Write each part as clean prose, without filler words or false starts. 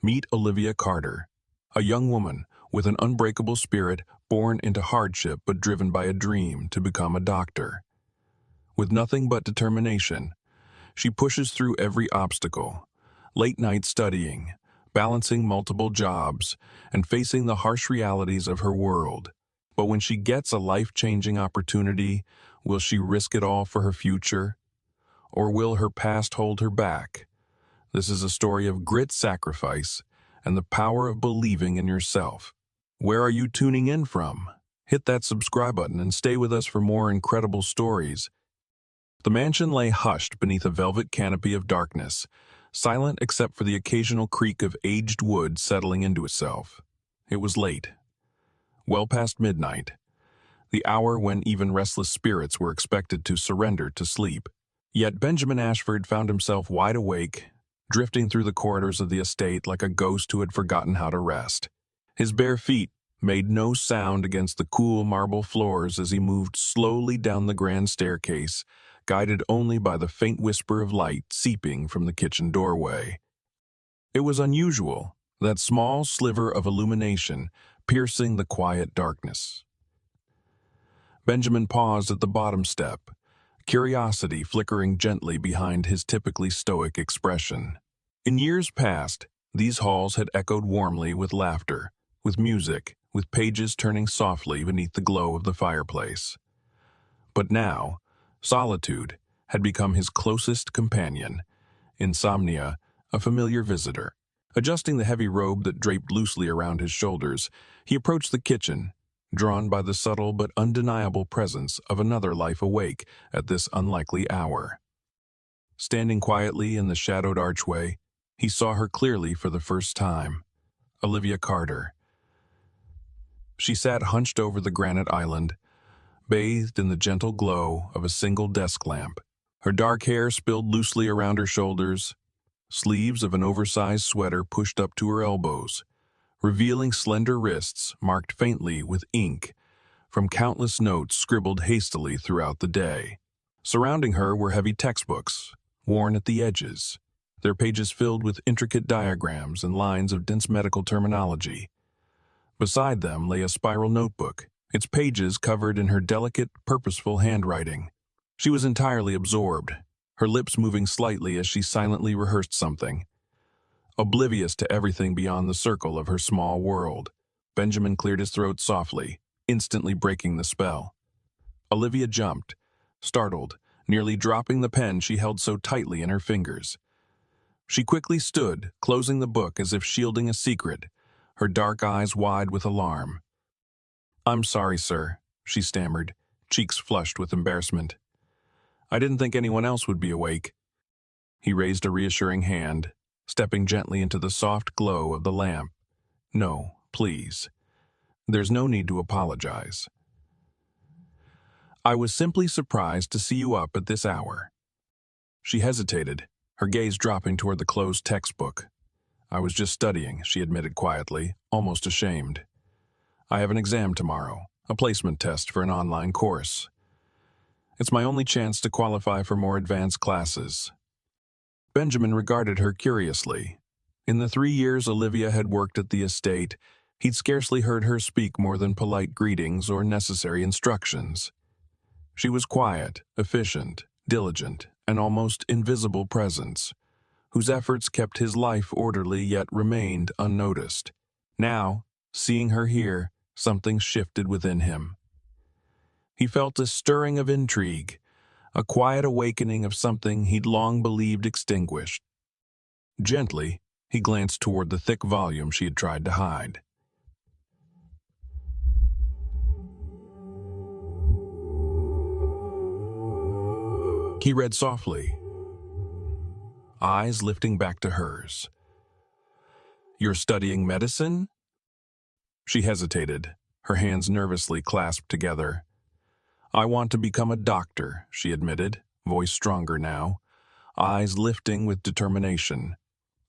Meet Olivia Carter, a young woman with an unbreakable spirit, born into hardship but driven by a dream to become a doctor. With nothing but determination, she pushes through every obstacle, late night studying, balancing multiple jobs, and facing the harsh realities of her world. But when she gets a life-changing opportunity, will she risk it all for her future? Or will her past hold her back? This is a story of grit, sacrifice, and the power of believing in yourself. Where are you tuning in from? Hit that subscribe button and stay with us for more incredible stories. The mansion lay hushed beneath a velvet canopy of darkness, silent except for the occasional creak of aged wood settling into itself. It was late, well past midnight, the hour when even restless spirits were expected to surrender to sleep. Yet Benjamin Ashford found himself wide awake, drifting through the corridors of the estate like a ghost who had forgotten how to rest. His bare feet made no sound against the cool marble floors as he moved slowly down the grand staircase, guided only by the faint whisper of light seeping from the kitchen doorway. It was unusual, that small sliver of illumination piercing the quiet darkness. Benjamin paused at the bottom step, curiosity flickering gently behind his typically stoic expression. In years past, these halls had echoed warmly with laughter, with music, with pages turning softly beneath the glow of the fireplace. But now, solitude had become his closest companion, insomnia a familiar visitor. Adjusting the heavy robe that draped loosely around his shoulders, he approached the kitchen, drawn by the subtle but undeniable presence of another life awake at this unlikely hour. Standing quietly in the shadowed archway, he saw her clearly for the first time. Olivia Carter. She sat hunched over the granite island, bathed in the gentle glow of a single desk lamp. Her dark hair spilled loosely around her shoulders, sleeves of an oversized sweater pushed up to her elbows, revealing slender wrists marked faintly with ink from countless notes scribbled hastily throughout the day. Surrounding her were heavy textbooks, worn at the edges, their pages filled with intricate diagrams and lines of dense medical terminology. Beside them lay a spiral notebook, its pages covered in her delicate, purposeful handwriting. She was entirely absorbed, her lips moving slightly as she silently rehearsed something. Oblivious to everything beyond the circle of her small world, Benjamin cleared his throat softly, instantly breaking the spell. Olivia jumped, startled, nearly dropping the pen she held so tightly in her fingers. She quickly stood, closing the book as if shielding a secret, her dark eyes wide with alarm. "I'm sorry, sir," she stammered, cheeks flushed with embarrassment. "I didn't think anyone else would be awake." He raised a reassuring hand, stepping gently into the soft glow of the lamp. "No, please. There's no need to apologize. I was simply surprised to see you up at this hour." She hesitated, her gaze dropping toward the closed textbook. "I was just studying," she admitted quietly, almost ashamed. "I have an exam tomorrow, a placement test for an online course. It's my only chance to qualify for more advanced classes." Benjamin regarded her curiously. In the 3 years Olivia had worked at the estate, he'd scarcely heard her speak more than polite greetings or necessary instructions. She was quiet, efficient, diligent, an almost invisible presence, whose efforts kept his life orderly yet remained unnoticed. Now, seeing her here, something shifted within him. He felt a stirring of intrigue, a quiet awakening of something he'd long believed extinguished. Gently, he glanced toward the thick volume she had tried to hide. He read softly, eyes lifting back to hers. "You're studying medicine?" She hesitated, her hands nervously clasped together. "I want to become a doctor," she admitted, voice stronger now, eyes lifting with determination.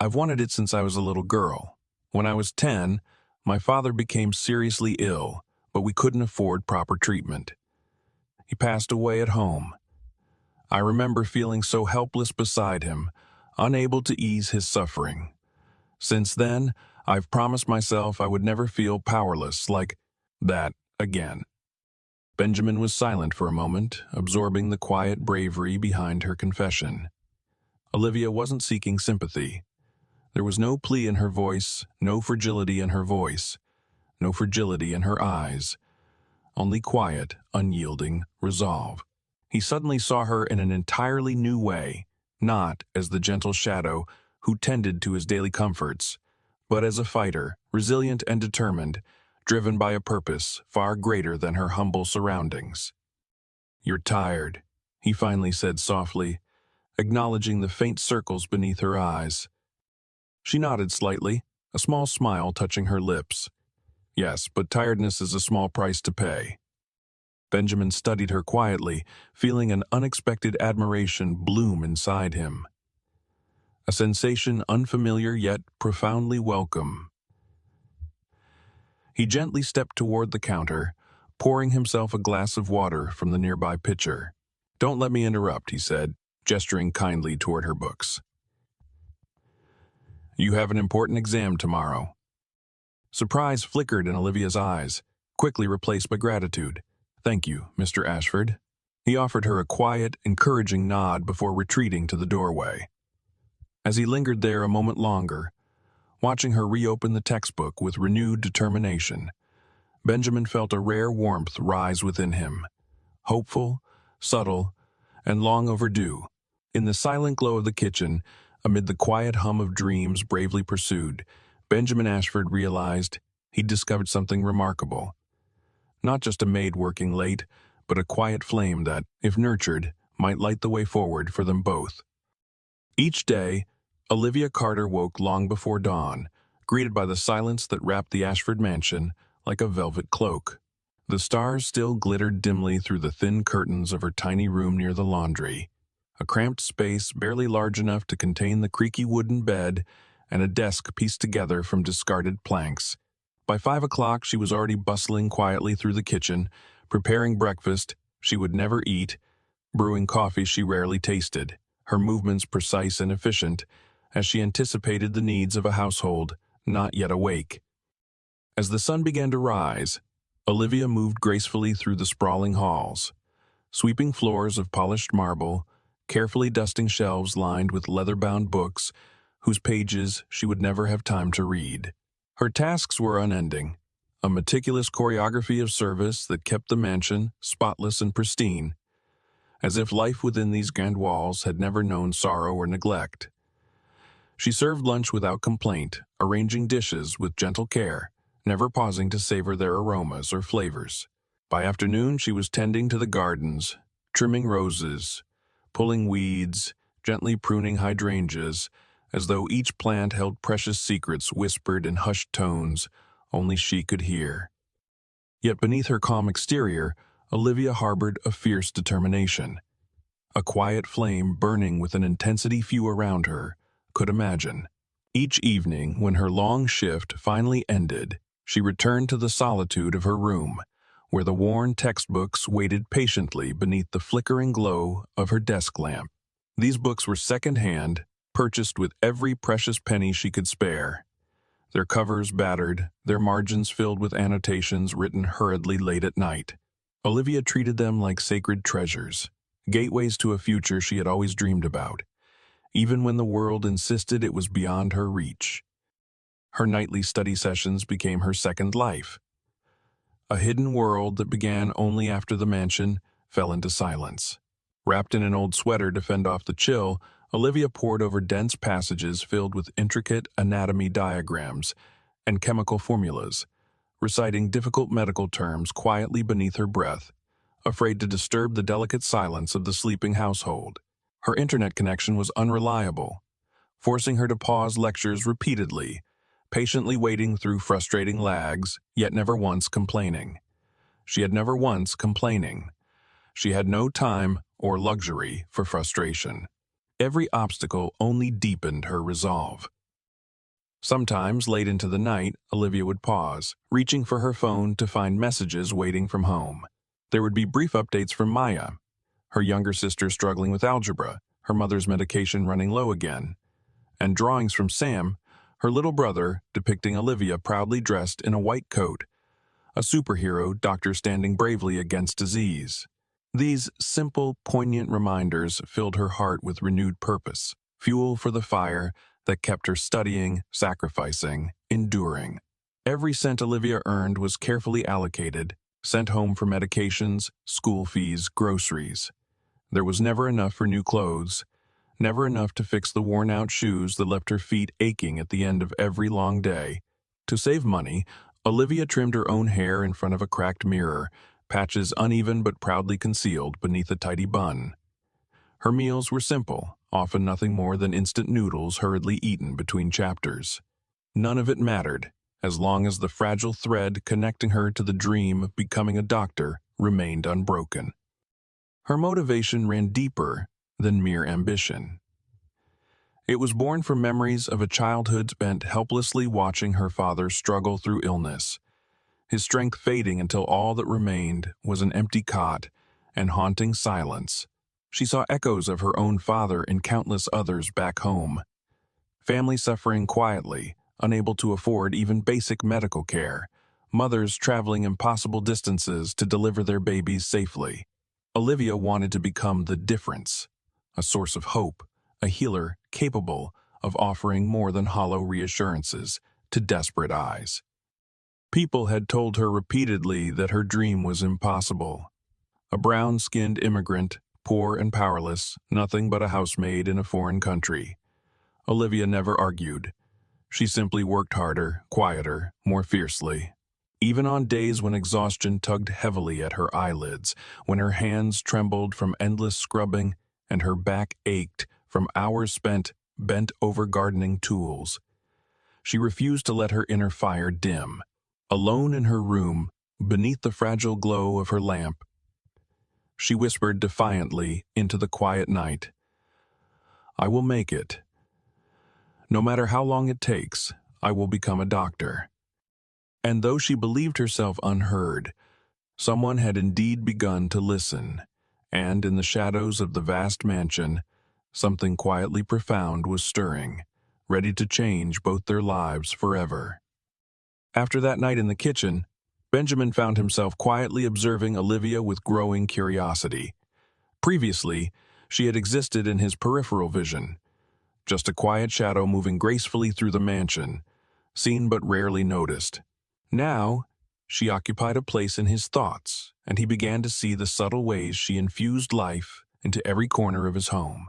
"I've wanted it since I was a little girl. When I was 10, my father became seriously ill, but we couldn't afford proper treatment. He passed away at home. I remember feeling so helpless beside him, unable to ease his suffering. Since then, I've promised myself I would never feel powerless like that again. Benjamin was silent for a moment, absorbing the quiet bravery behind her confession. Olivia wasn't seeking sympathy. There was no plea in her voice, no fragility in her voice, no fragility in her eyes, only quiet, unyielding resolve. He suddenly saw her in an entirely new way, not as the gentle shadow who tended to his daily comforts, but as a fighter, resilient and determined, driven by a purpose far greater than her humble surroundings. "You're tired," he finally said softly, acknowledging the faint circles beneath her eyes. She nodded slightly, a small smile touching her lips. "Yes, but tiredness is a small price to pay." Benjamin studied her quietly, feeling an unexpected admiration bloom inside him. A sensation unfamiliar yet profoundly welcome. He gently stepped toward the counter, pouring himself a glass of water from the nearby pitcher. "Don't let me interrupt," he said, gesturing kindly toward her books. "You have an important exam tomorrow." Surprise flickered in Olivia's eyes, quickly replaced by gratitude. "Thank you, Mr. Ashford." He offered her a quiet, encouraging nod before retreating to the doorway. As he lingered there a moment longer, watching her reopen the textbook with renewed determination, Benjamin felt a rare warmth rise within him. Hopeful, subtle, and long overdue. In the silent glow of the kitchen, amid the quiet hum of dreams bravely pursued, Benjamin Ashford realized he'd discovered something remarkable. Not just a maid working late, but a quiet flame that, if nurtured, might light the way forward for them both. Each day, Olivia Carter woke long before dawn, greeted by the silence that wrapped the Ashford mansion like a velvet cloak. The stars still glittered dimly through the thin curtains of her tiny room near the laundry, a cramped space barely large enough to contain the creaky wooden bed and a desk pieced together from discarded planks. By 5 o'clock, she was already bustling quietly through the kitchen, preparing breakfast she would never eat, brewing coffee she rarely tasted, her movements precise and efficient, as she anticipated the needs of a household not yet awake. As the sun began to rise, Olivia moved gracefully through the sprawling halls, sweeping floors of polished marble, carefully dusting shelves lined with leather-bound books whose pages she would never have time to read. Her tasks were unending, a meticulous choreography of service that kept the mansion spotless and pristine, as if life within these grand walls had never known sorrow or neglect. She served lunch without complaint, arranging dishes with gentle care, never pausing to savor their aromas or flavors. By afternoon, she was tending to the gardens, trimming roses, pulling weeds, gently pruning hydrangeas, as though each plant held precious secrets whispered in hushed tones only she could hear. Yet beneath her calm exterior, Olivia harbored a fierce determination, a quiet flame burning with an intensity few around her could imagine. Each evening, when her long shift finally ended, she returned to the solitude of her room, where the worn textbooks waited patiently beneath the flickering glow of her desk lamp. These books were second-hand, purchased with every precious penny she could spare, their covers battered, their margins filled with annotations written hurriedly late at night. Olivia treated them like sacred treasures, gateways to a future she had always dreamed about, even when the world insisted it was beyond her reach. Her nightly study sessions became her second life, a hidden world that began only after the mansion fell into silence. Wrapped in an old sweater to fend off the chill, Olivia pored over dense passages filled with intricate anatomy diagrams and chemical formulas, reciting difficult medical terms quietly beneath her breath, afraid to disturb the delicate silence of the sleeping household. Her internet connection was unreliable, forcing her to pause lectures repeatedly, patiently waiting through frustrating lags, yet never once complaining. She had never once complaining. She had no time or luxury for frustration. Every obstacle only deepened her resolve. Sometimes, late into the night, Olivia would pause, reaching for her phone to find messages waiting from home. There would be brief updates from Maya, her younger sister struggling with algebra, her mother's medication running low again, and drawings from Sam, Her little brother, depicting Olivia proudly dressed in a white coat, a superhero doctor standing bravely against disease. These simple, poignant reminders filled her heart with renewed purpose, fuel for the fire that kept her studying, sacrificing, enduring. Every cent Olivia earned was carefully allocated, sent home for medications, school fees, groceries. There was never enough for new clothes, never enough to fix the worn-out shoes that left her feet aching at the end of every long day. To save money, Olivia trimmed her own hair in front of a cracked mirror, patches uneven but proudly concealed beneath a tidy bun. Her meals were simple, often nothing more than instant noodles hurriedly eaten between chapters. None of it mattered, as long as the fragile thread connecting her to the dream of becoming a doctor remained unbroken. Her motivation ran deeper than mere ambition. It was born from memories of a childhood spent helplessly watching her father struggle through illness, his strength fading until all that remained was an empty cot and haunting silence. She saw echoes of her own father in countless others back home. Families suffering quietly, unable to afford even basic medical care. Mothers traveling impossible distances to deliver their babies safely. Olivia wanted to become the difference, a source of hope, a healer capable of offering more than hollow reassurances to desperate eyes. People had told her repeatedly that her dream was impossible. A brown-skinned immigrant, poor and powerless, nothing but a housemaid in a foreign country. Olivia never argued. She simply worked harder, quieter, more fiercely. Even on days when exhaustion tugged heavily at her eyelids, when her hands trembled from endless scrubbing and her back ached from hours spent bent over gardening tools, she refused to let her inner fire dim. Alone in her room, beneath the fragile glow of her lamp, she whispered defiantly into the quiet night, "I will make it. No matter how long it takes, I will become a doctor." And though she believed herself unheard, someone had indeed begun to listen, and in the shadows of the vast mansion, something quietly profound was stirring, ready to change both their lives forever. After that night in the kitchen, Benjamin found himself quietly observing Olivia with growing curiosity. Previously, she had existed in his peripheral vision, just a quiet shadow moving gracefully through the mansion, seen but rarely noticed. Now, she occupied a place in his thoughts, and he began to see the subtle ways she infused life into every corner of his home.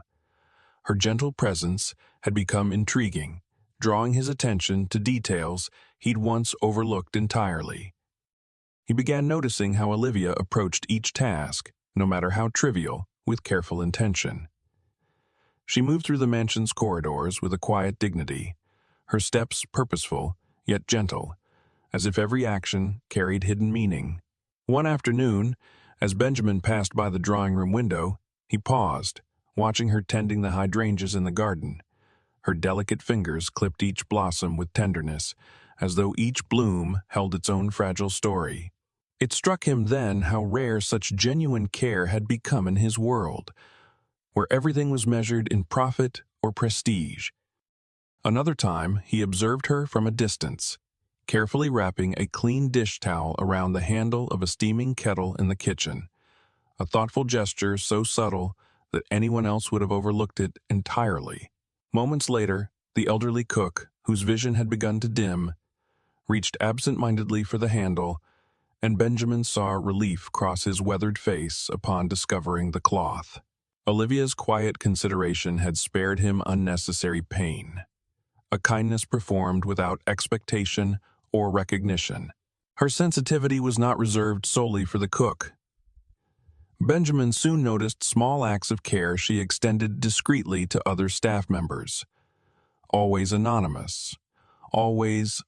Her gentle presence had become intriguing, drawing his attention to details he'd once overlooked entirely. He began noticing how Olivia approached each task, no matter how trivial, with careful intention. She moved through the mansion's corridors with a quiet dignity, her steps purposeful, yet gentle, as if every action carried hidden meaning. One afternoon, as Benjamin passed by the drawing-room window, he paused, watching her tending the hydrangeas in the garden. Her delicate fingers clipped each blossom with tenderness, as though each bloom held its own fragile story. It struck him then how rare such genuine care had become in his world, where everything was measured in profit or prestige. Another time, he observed her from a distance, carefully wrapping a clean dish towel around the handle of a steaming kettle in the kitchen, a thoughtful gesture so subtle that anyone else would have overlooked it entirely. Moments later, the elderly cook, whose vision had begun to dim, reached absent-mindedly for the handle, and Benjamin saw relief cross his weathered face upon discovering the cloth. Olivia's quiet consideration had spared him unnecessary pain, a kindness performed without expectation or recognition. Her sensitivity was not reserved solely for the cook. Benjamin soon noticed small acts of care she extended discreetly to other staff members. Always anonymous, always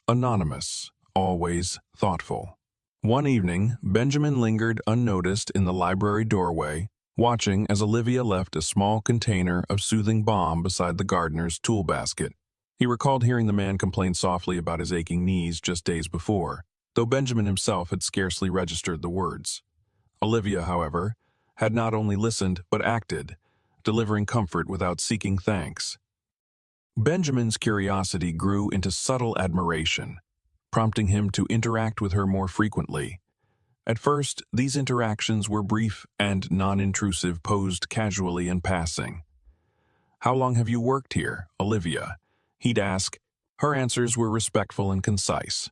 thoughtful. One evening, Benjamin lingered unnoticed in the library doorway, watching as Olivia left a small container of soothing balm beside the gardener's tool basket. He recalled hearing the man complain softly about his aching knees just days before, though Benjamin himself had scarcely registered the words. Olivia, however, had not only listened but acted, delivering comfort without seeking thanks. Benjamin's curiosity grew into subtle admiration, prompting him to interact with her more frequently. At first, these interactions were brief and non-intrusive, posed casually in passing. "How long have you worked here, Olivia?" he'd ask. Her answers were respectful and concise.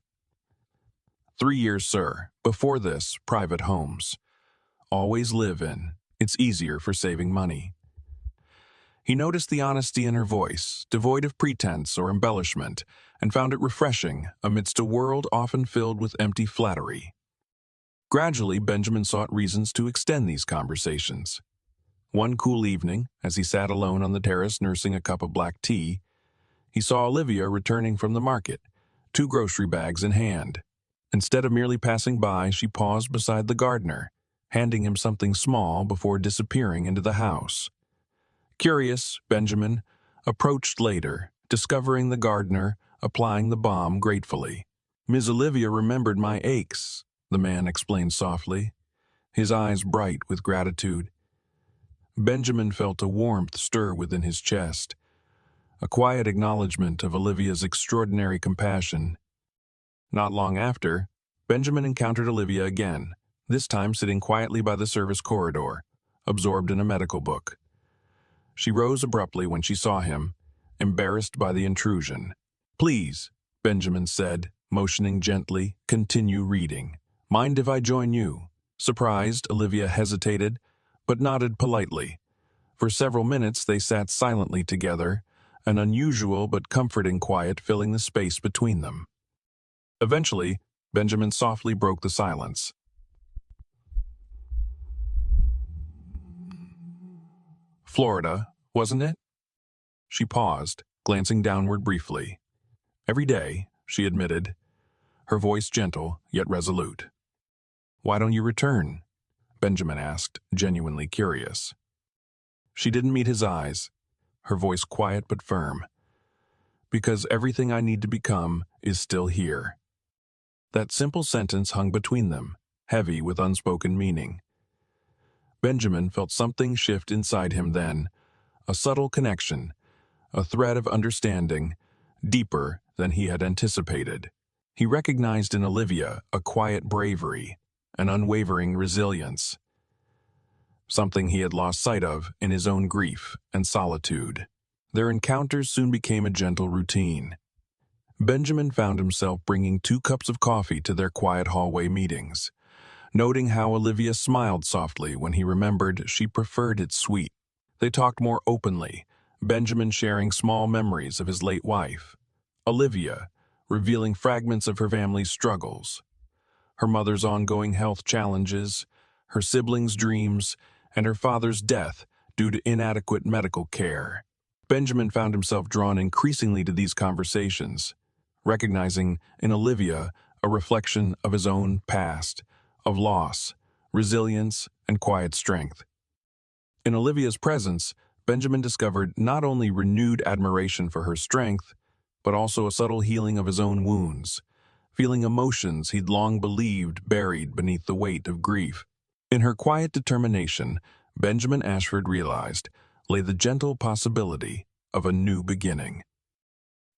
"3 years, sir. Before this, private homes. Always live in. It's easier for saving money." He noticed the honesty in her voice, devoid of pretense or embellishment, and found it refreshing amidst a world often filled with empty flattery. Gradually, Benjamin sought reasons to extend these conversations. One cool evening, as he sat alone on the terrace nursing a cup of black tea, he saw Olivia returning from the market, 2 grocery bags in hand. Instead of merely passing by, she paused beside the gardener, handing him something small before disappearing into the house. Curious, Benjamin approached later, discovering the gardener applying the balm gratefully. "Ms. Olivia remembered my aches," the man explained softly, his eyes bright with gratitude. Benjamin felt a warmth stir within his chest, a quiet acknowledgement of Olivia's extraordinary compassion. Not long after, Benjamin encountered Olivia again, this time sitting quietly by the service corridor, absorbed in a medical book. She rose abruptly when she saw him, embarrassed by the intrusion. "Please," Benjamin said, motioning gently, "continue reading. Mind if I join you?" Surprised, Olivia hesitated, but nodded politely. For several minutes they sat silently together, an unusual but comforting quiet filling the space between them. Eventually, Benjamin softly broke the silence. "Florida, wasn't it?" She paused, glancing downward briefly. "Every day," she admitted, her voice gentle yet resolute. "Why don't you return?" Benjamin asked, genuinely curious. She didn't meet his eyes, her voice quiet but firm. "Because everything I need to become is still here." That simple sentence hung between them, heavy with unspoken meaning. Benjamin felt something shift inside him then, a subtle connection, a thread of understanding, deeper than he had anticipated. He recognized in Olivia a quiet bravery, an unwavering resilience, something he had lost sight of in his own grief and solitude. Their encounters soon became a gentle routine. Benjamin found himself bringing 2 cups of coffee to their quiet hallway meetings, noting how Olivia smiled softly when he remembered she preferred it sweet. They talked more openly, Benjamin sharing small memories of his late wife, Olivia revealing fragments of her family's struggles, her mother's ongoing health challenges, her siblings' dreams, and her father's death due to inadequate medical care. Benjamin found himself drawn increasingly to these conversations, recognizing in Olivia a reflection of his own past, of loss, resilience, and quiet strength. In Olivia's presence, Benjamin discovered not only renewed admiration for her strength, but also a subtle healing of his own wounds, feeling emotions he'd long believed buried beneath the weight of grief. In her quiet determination, Benjamin Ashford realized, lay the gentle possibility of a new beginning.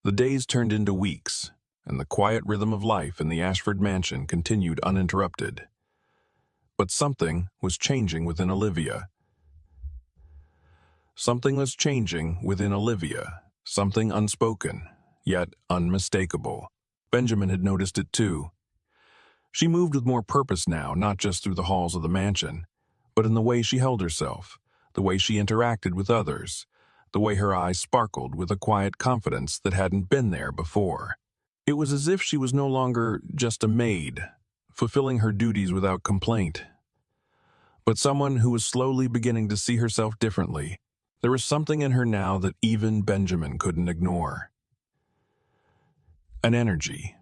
The days turned into weeks, and the quiet rhythm of life in the Ashford mansion continued uninterrupted. But something was changing within Olivia. Something was changing within Olivia, something unspoken, yet unmistakable. Benjamin had noticed it too. She moved with more purpose now, not just through the halls of the mansion, but in the way she held herself, the way she interacted with others, the way her eyes sparkled with a quiet confidence that hadn't been there before. It was as if she was no longer just a maid, fulfilling her duties without complaint, but someone who was slowly beginning to see herself differently. There was something in her now that even Benjamin couldn't ignore. An energy,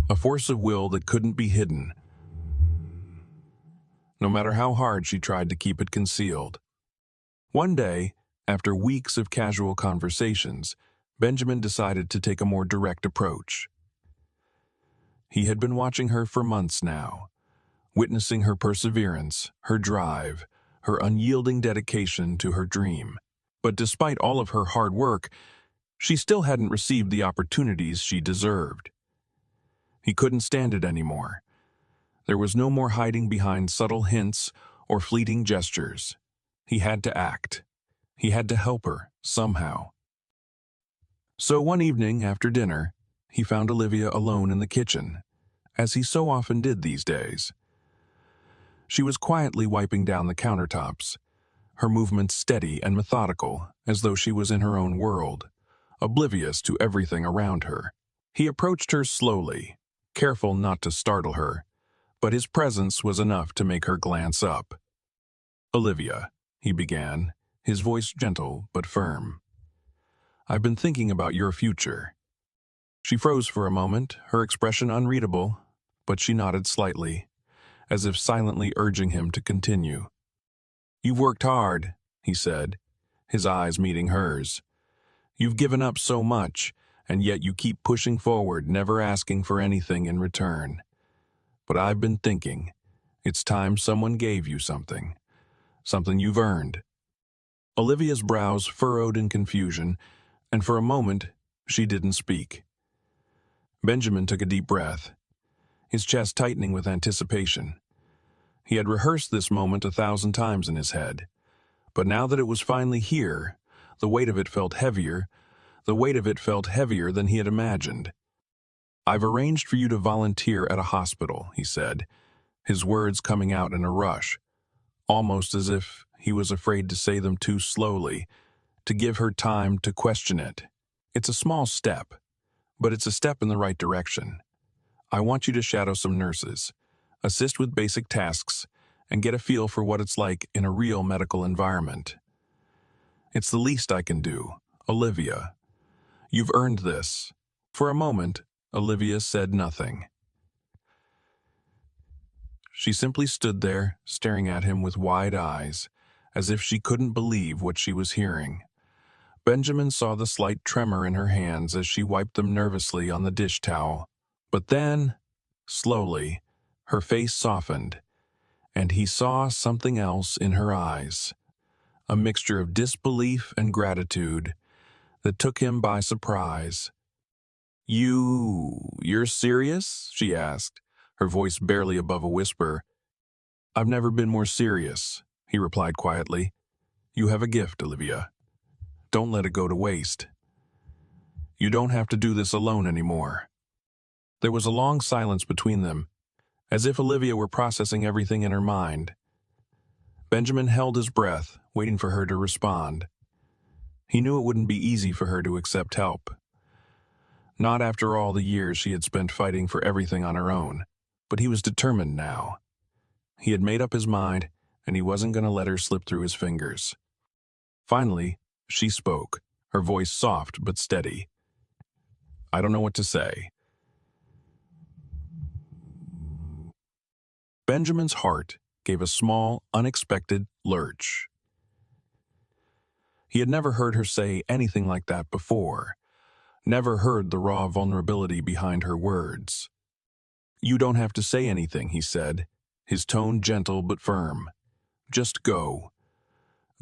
a force of will that couldn't be hidden, no matter how hard she tried to keep it concealed. One day, after weeks of casual conversations, Benjamin decided to take a more direct approach. He had been watching her for months now, witnessing her perseverance, her drive, her unyielding dedication to her dream. But despite all of her hard work, she still hadn't received the opportunities she deserved. He couldn't stand it anymore. There was no more hiding behind subtle hints or fleeting gestures. He had to act. He had to help her, somehow. So one evening after dinner, he found Olivia alone in the kitchen, as he so often did these days. She was quietly wiping down the countertops, her movements steady and methodical, as though she was in her own world, oblivious to everything around her. He approached her slowly, careful not to startle her, but his presence was enough to make her glance up. "Olivia," he began, his voice gentle but firm. "I've been thinking about your future." She froze for a moment, her expression unreadable, but she nodded slightly, as if silently urging him to continue. "You've worked hard," he said, his eyes meeting hers. "You've given up so much, and yet you keep pushing forward, never asking for anything in return. But I've been thinking, it's time someone gave you something you've earned." Olivia's brows furrowed in confusion, and for a moment she didn't speak. Benjamin took a deep breath, his chest tightening with anticipation. He had rehearsed this moment 1,000 times in his head, but now that it was finally here, the weight of it felt heavier than he had imagined. "I've arranged for you to volunteer at a hospital," he said, his words coming out in a rush, almost as if he was afraid to say them too slowly, to give her time to question it. "It's a small step, but it's a step in the right direction. I want you to shadow some nurses, assist with basic tasks, and get a feel for what it's like in a real medical environment. It's the least I can do, Olivia. You've earned this." For a moment, Olivia said nothing. She simply stood there, staring at him with wide eyes, as if she couldn't believe what she was hearing. Benjamin saw the slight tremor in her hands as she wiped them nervously on the dish towel. But then, slowly, her face softened, and he saw something else in her eyes, a mixture of disbelief and gratitude that took him by surprise. "You're serious?" she asked, her voice barely above a whisper. "I've never been more serious," he replied quietly. "You have a gift, Olivia. Don't let it go to waste. You don't have to do this alone anymore." There was a long silence between them, as if Olivia were processing everything in her mind. Benjamin held his breath, waiting for her to respond. He knew it wouldn't be easy for her to accept help. Not after all the years she had spent fighting for everything on her own, but he was determined now. He had made up his mind, and he wasn't going to let her slip through his fingers. Finally, she spoke, her voice soft but steady. "I don't know what to say." Benjamin's heart gave a small, unexpected lurch. He had never heard her say anything like that before, never heard the raw vulnerability behind her words. "You don't have to say anything," he said, his tone gentle but firm. "Just go.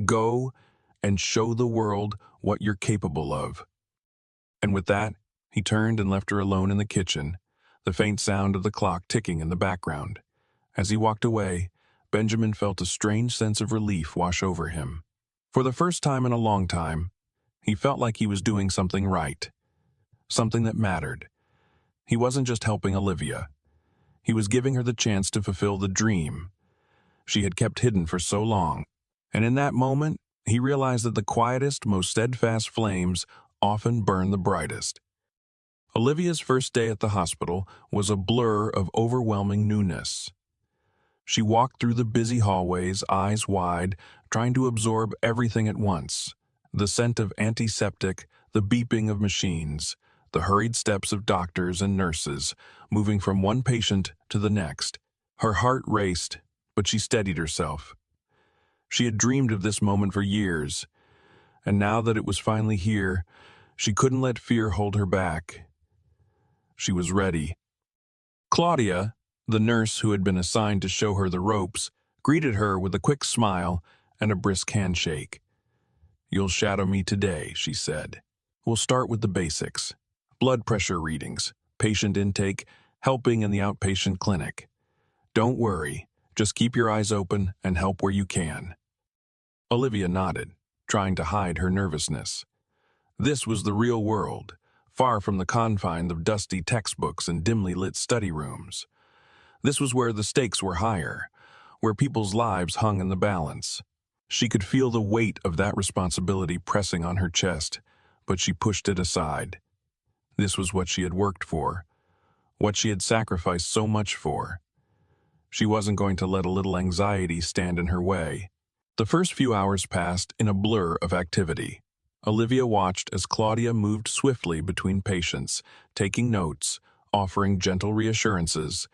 Go and show the world what you're capable of." And with that, he turned and left her alone in the kitchen, the faint sound of the clock ticking in the background. As he walked away, Benjamin felt a strange sense of relief wash over him. For the first time in a long time, he felt like he was doing something right, something that mattered. He wasn't just helping Olivia. He was giving her the chance to fulfill the dream she had kept hidden for so long. And in that moment, he realized that the quietest, most steadfast flames often burn the brightest. Olivia's first day at the hospital was a blur of overwhelming newness. She walked through the busy hallways, eyes wide, trying to absorb everything at once. The scent of antiseptic, the beeping of machines, the hurried steps of doctors and nurses, moving from one patient to the next. Her heart raced, but she steadied herself. She had dreamed of this moment for years, and now that it was finally here, she couldn't let fear hold her back. She was ready. Claudia, the nurse who had been assigned to show her the ropes, greeted her with a quick smile and a brisk handshake. "You'll shadow me today," she said. "We'll start with the basics. Blood pressure readings, patient intake, helping in the outpatient clinic. Don't worry, just keep your eyes open and help where you can." Olivia nodded, trying to hide her nervousness. This was the real world, far from the confines of dusty textbooks and dimly lit study rooms. This was where the stakes were higher, where people's lives hung in the balance. She could feel the weight of that responsibility pressing on her chest, but she pushed it aside. This was what she had worked for, what she had sacrificed so much for. She wasn't going to let a little anxiety stand in her way. The first few hours passed in a blur of activity. Olivia watched as Claudia moved swiftly between patients, taking notes, offering gentle reassurances,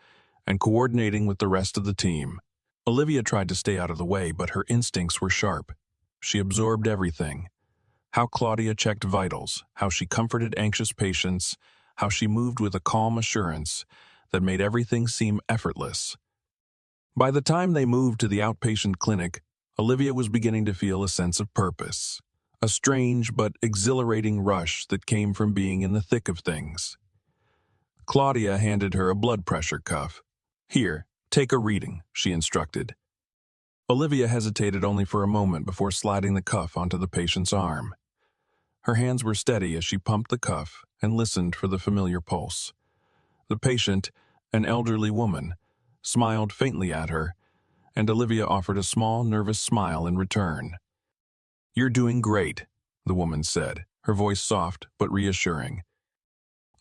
and coordinating with the rest of the team. Olivia tried to stay out of the way, but her instincts were sharp. She absorbed everything. How Claudia checked vitals, how she comforted anxious patients, how she moved with a calm assurance that made everything seem effortless. By the time they moved to the outpatient clinic, Olivia was beginning to feel a sense of purpose, a strange but exhilarating rush that came from being in the thick of things. Claudia handed her a blood pressure cuff. "Here, take a reading," she instructed. Olivia hesitated only for a moment before sliding the cuff onto the patient's arm. Her hands were steady as she pumped the cuff and listened for the familiar pulse. The patient, an elderly woman, smiled faintly at her, and Olivia offered a small, nervous smile in return. "You're doing great," the woman said, her voice soft but reassuring.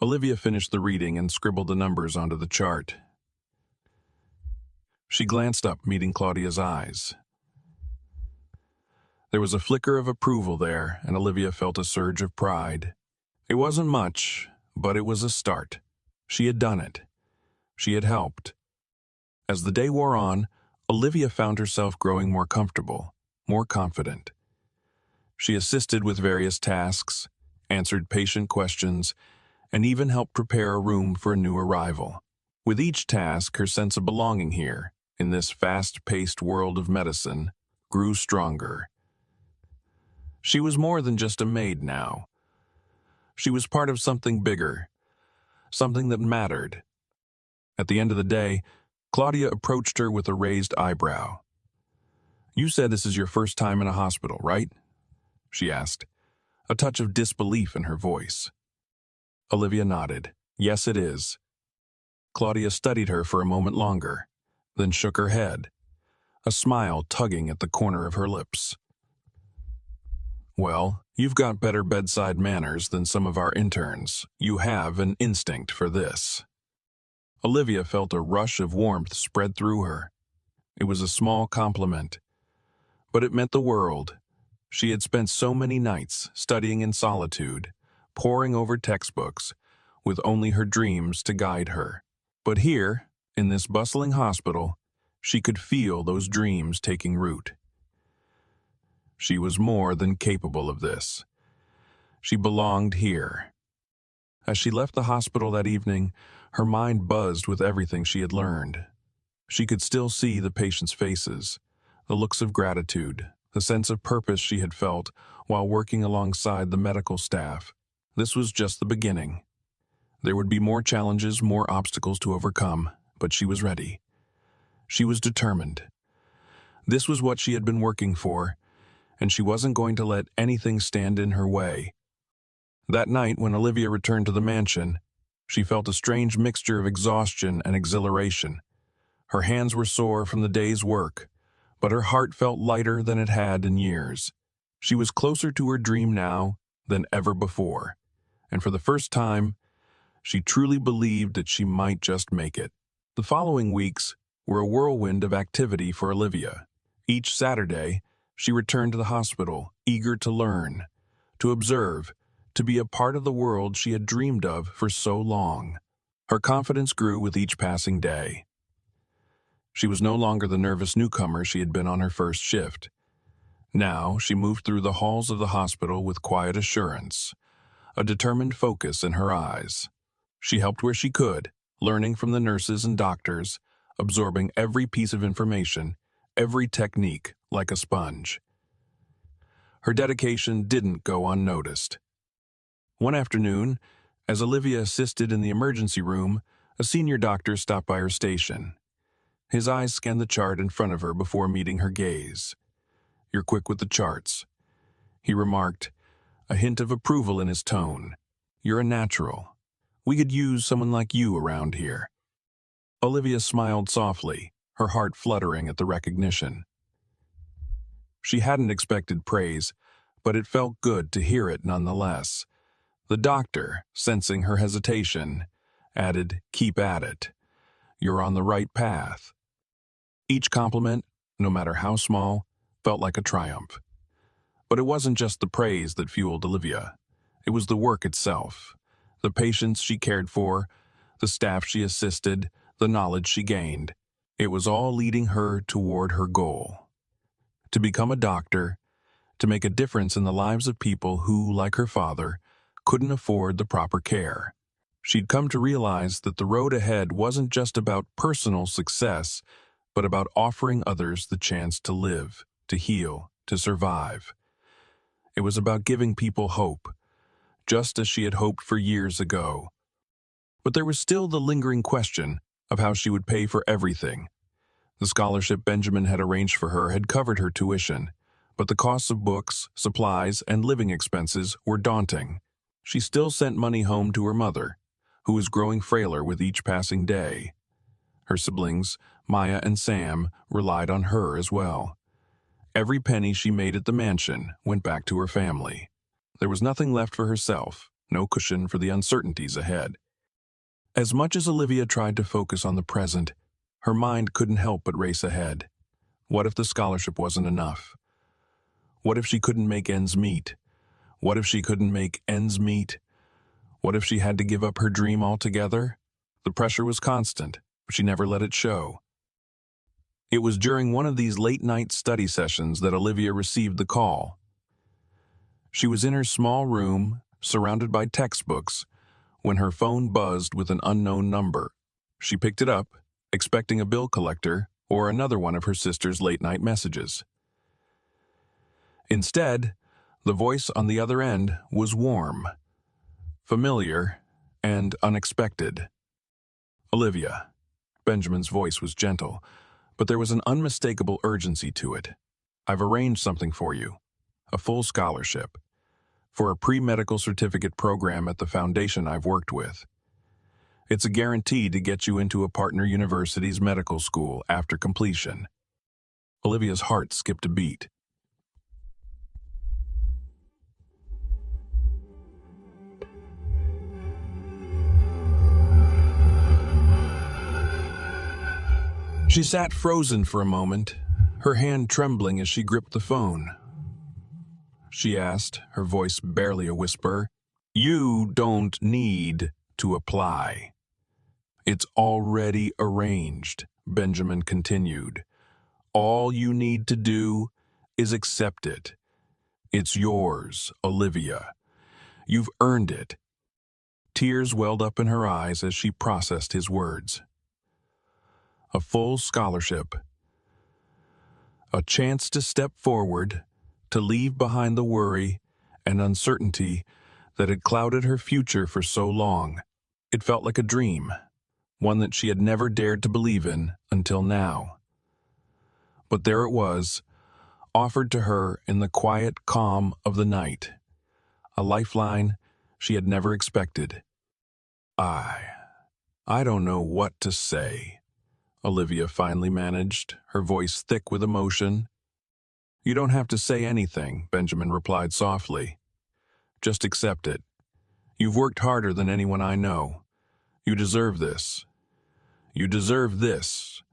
Olivia finished the reading and scribbled the numbers onto the chart. She glanced up, meeting Claudia's eyes. There was a flicker of approval there, and Olivia felt a surge of pride. It wasn't much, but it was a start. She had done it. She had helped. As the day wore on, Olivia found herself growing more comfortable, more confident. She assisted with various tasks, answered patient questions, and even helped prepare a room for a new arrival. With each task, her sense of belonging here, in this fast-paced world of medicine, grew stronger. She was more than just a maid now. She was part of something bigger, something that mattered. At the end of the day, Claudia approached her with a raised eyebrow. "You said this is your first time in a hospital, right?" she asked, a touch of disbelief in her voice. Olivia nodded. "Yes, it is." Claudia studied her for a moment longer, then shook her head, a smile tugging at the corner of her lips. "Well, you've got better bedside manners than some of our interns. You have an instinct for this." Olivia felt a rush of warmth spread through her. It was a small compliment, but it meant the world. She had spent so many nights studying in solitude, poring over textbooks, with only her dreams to guide her. But here, in this bustling hospital, she could feel those dreams taking root. She was more than capable of this. She belonged here. As she left the hospital that evening, her mind buzzed with everything she had learned. She could still see the patients' faces, the looks of gratitude, the sense of purpose she had felt while working alongside the medical staff. This was just the beginning. There would be more challenges, more obstacles to overcome, but she was ready. She was determined. This was what she had been working for, and she wasn't going to let anything stand in her way. That night, when Olivia returned to the mansion, she felt a strange mixture of exhaustion and exhilaration. Her hands were sore from the day's work, but her heart felt lighter than it had in years. She was closer to her dream now than ever before, and for the first time, she truly believed that she might just make it. The following weeks were a whirlwind of activity for Olivia. Each Saturday, she returned to the hospital, eager to learn, to observe, to be a part of the world she had dreamed of for so long. Her confidence grew with each passing day. She was no longer the nervous newcomer she had been on her first shift. Now, she moved through the halls of the hospital with quiet assurance, a determined focus in her eyes. She helped where she could, learning from the nurses and doctors, absorbing every piece of information, every technique like a sponge. Her dedication didn't go unnoticed. One afternoon, as Olivia assisted in the emergency room, a senior doctor stopped by her station. His eyes scanned the chart in front of her before meeting her gaze. "You're quick with the charts," he remarked, a hint of approval in his tone. "You're a natural. We could use someone like you around here." Olivia smiled softly, her heart fluttering at the recognition. She hadn't expected praise, but it felt good to hear it nonetheless. The doctor, sensing her hesitation, added, "Keep at it. You're on the right path." Each compliment, no matter how small, felt like a triumph. But it wasn't just the praise that fueled Olivia. It was the work itself, the patients she cared for, the staff she assisted, the knowledge she gained. It was all leading her toward her goal: to become a doctor, to make a difference in the lives of people who, like her father, couldn't afford the proper care. She'd come to realize that the road ahead wasn't just about personal success, but about offering others the chance to live, to heal, to survive. It was about giving people hope, just as she had hoped for years ago. But there was still the lingering question of how she would pay for everything. The scholarship Benjamin had arranged for her had covered her tuition, but the costs of books, supplies, and living expenses were daunting. She still sent money home to her mother, who was growing frailer with each passing day. Her siblings, Maya and Sam, relied on her as well. Every penny she made at the mansion went back to her family. There was nothing left for herself, no cushion for the uncertainties ahead. As much as Olivia tried to focus on the present, her mind couldn't help but race ahead. What if the scholarship wasn't enough? What if she couldn't make ends meet? What if she couldn't make ends meet? What if she had to give up her dream altogether? The pressure was constant, but she never let it show. It was during one of these late-night study sessions that Olivia received the call. She was in her small room, surrounded by textbooks, when her phone buzzed with an unknown number. She picked it up, expecting a bill collector or another one of her sister's late-night messages. Instead, the voice on the other end was warm, familiar, and unexpected. "Olivia." Benjamin's voice was gentle, but there was an unmistakable urgency to it. "I've arranged something for you, a full scholarship, for a pre-medical certificate program at the foundation I've worked with. It's a guarantee to get you into a partner university's medical school after completion." Olivia's heart skipped a beat. She sat frozen for a moment, her hand trembling as she gripped the phone. She asked, her voice barely a whisper, "You don't need to apply. It's already arranged," Benjamin continued. "All you need to do is accept it. It's yours, Olivia. You've earned it." Tears welled up in her eyes as she processed his words. A full scholarship. A chance to step forward, to leave behind the worry and uncertainty that had clouded her future for so long. It felt like a dream, one that she had never dared to believe in until now. But there it was, offered to her in the quiet calm of the night, a lifeline she had never expected. I don't know what to say," Olivia finally managed, her voice thick with emotion. "You don't have to say anything," Benjamin replied softly. "Just accept it. You've worked harder than anyone I know. You deserve this. You deserve this.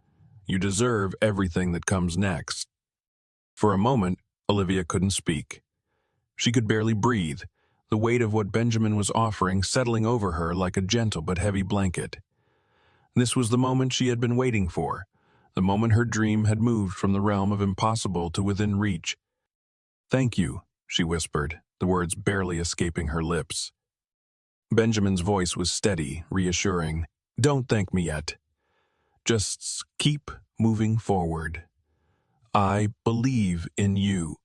You deserve everything that comes next." For a moment, Olivia couldn't speak. She could barely breathe, the weight of what Benjamin was offering settling over her like a gentle but heavy blanket. This was the moment she had been waiting for, the moment her dream had moved from the realm of impossible to within reach. "Thank you," she whispered, the words barely escaping her lips. Benjamin's voice was steady, reassuring. "Don't thank me yet. Just keep moving forward. I believe in you."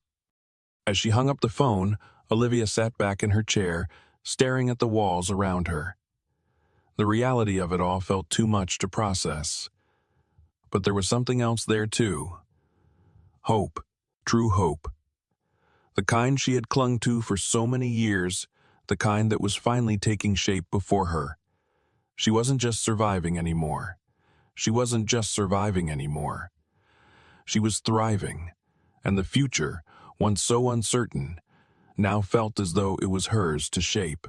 As she hung up the phone, Olivia sat back in her chair, staring at the walls around her. The reality of it all felt too much to process. But there was something else there too. Hope. True hope. The kind she had clung to for so many years, the kind that was finally taking shape before her. She wasn't just surviving anymore. She wasn't just surviving anymore. She was thriving, and the future, once so uncertain, now felt as though it was hers to shape.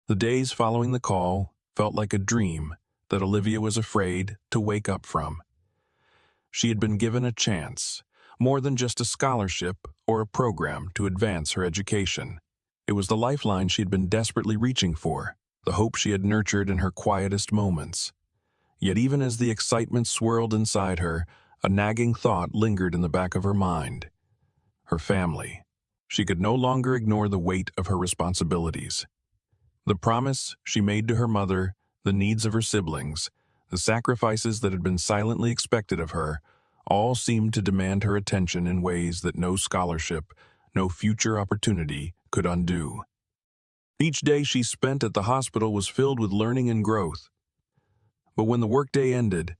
The days following the call felt like a dream that Olivia was afraid to wake up from. She had been given a chance, more than just a scholarship or a program to advance her education. It was the lifeline she had been desperately reaching for, the hope she had nurtured in her quietest moments. Yet even as the excitement swirled inside her, a nagging thought lingered in the back of her mind. Her family. She could no longer ignore the weight of her responsibilities. The promise she made to her mother, the needs of her siblings, the sacrifices that had been silently expected of her, all seemed to demand her attention in ways that no scholarship, no future opportunity could undo. Each day she spent at the hospital was filled with learning and growth. But when the workday ended,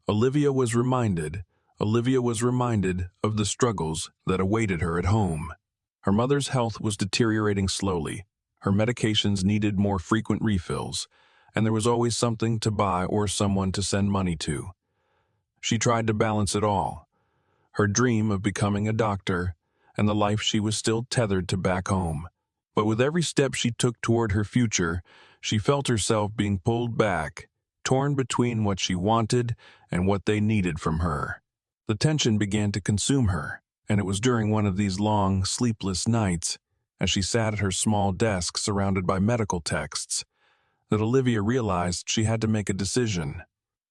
Olivia was reminded of the struggles that awaited her at home. Her mother's health was deteriorating slowly. Her medications needed more frequent refills, and there was always something to buy or someone to send money to. She tried to balance it all, her dream of becoming a doctor and the life she was still tethered to back home. But with every step she took toward her future, she felt herself being pulled back, torn between what she wanted and what they needed from her. The tension began to consume her, and it was during one of these long, sleepless nights, as she sat at her small desk surrounded by medical texts, that Olivia realized she had to make a decision.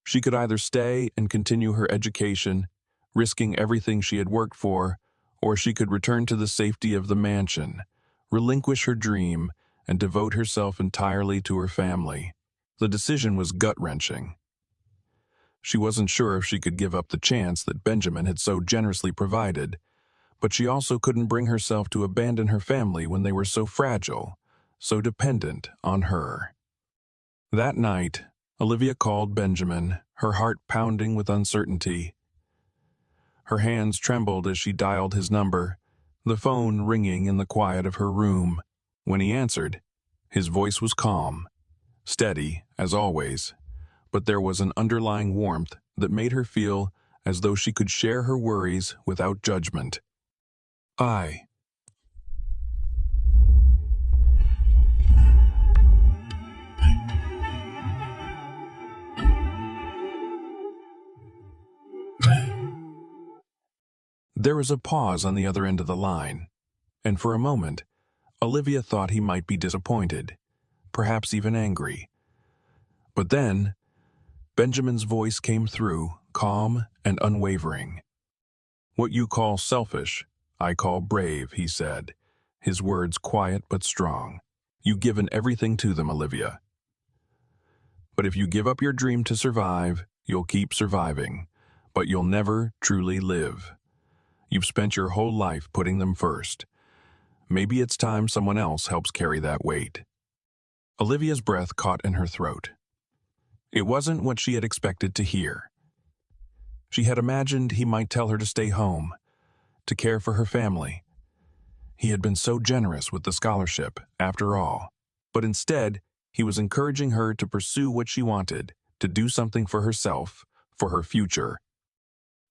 She could either stay and continue her education, risking everything she had worked for, or she could return to the safety of the mansion, relinquish her dream, and devote herself entirely to her family. The decision was gut-wrenching. She wasn't sure if she could give up the chance that Benjamin had so generously provided, but she also couldn't bring herself to abandon her family when they were so fragile, so dependent on her. That night, Olivia called Benjamin, her heart pounding with uncertainty. Her hands trembled as she dialed his number, the phone ringing in the quiet of her room. When he answered, his voice was calm, steady, as always, but there was an underlying warmth that made her feel as though she could share her worries without judgment. There was a pause on the other end of the line, and for a moment, Olivia thought he might be disappointed, perhaps even angry. But then, Benjamin's voice came through, calm and unwavering. "What you call selfish, I call brave," he said, his words quiet but strong. "You've given everything to them, Olivia. But if you give up your dream to survive, you'll keep surviving, but you'll never truly live. You've spent your whole life putting them first. Maybe it's time someone else helps carry that weight." Olivia's breath caught in her throat. It wasn't what she had expected to hear. She had imagined he might tell her to stay home, to care for her family. He had been so generous with the scholarship, after all. But instead, he was encouraging her to pursue what she wanted, to do something for herself, for her future.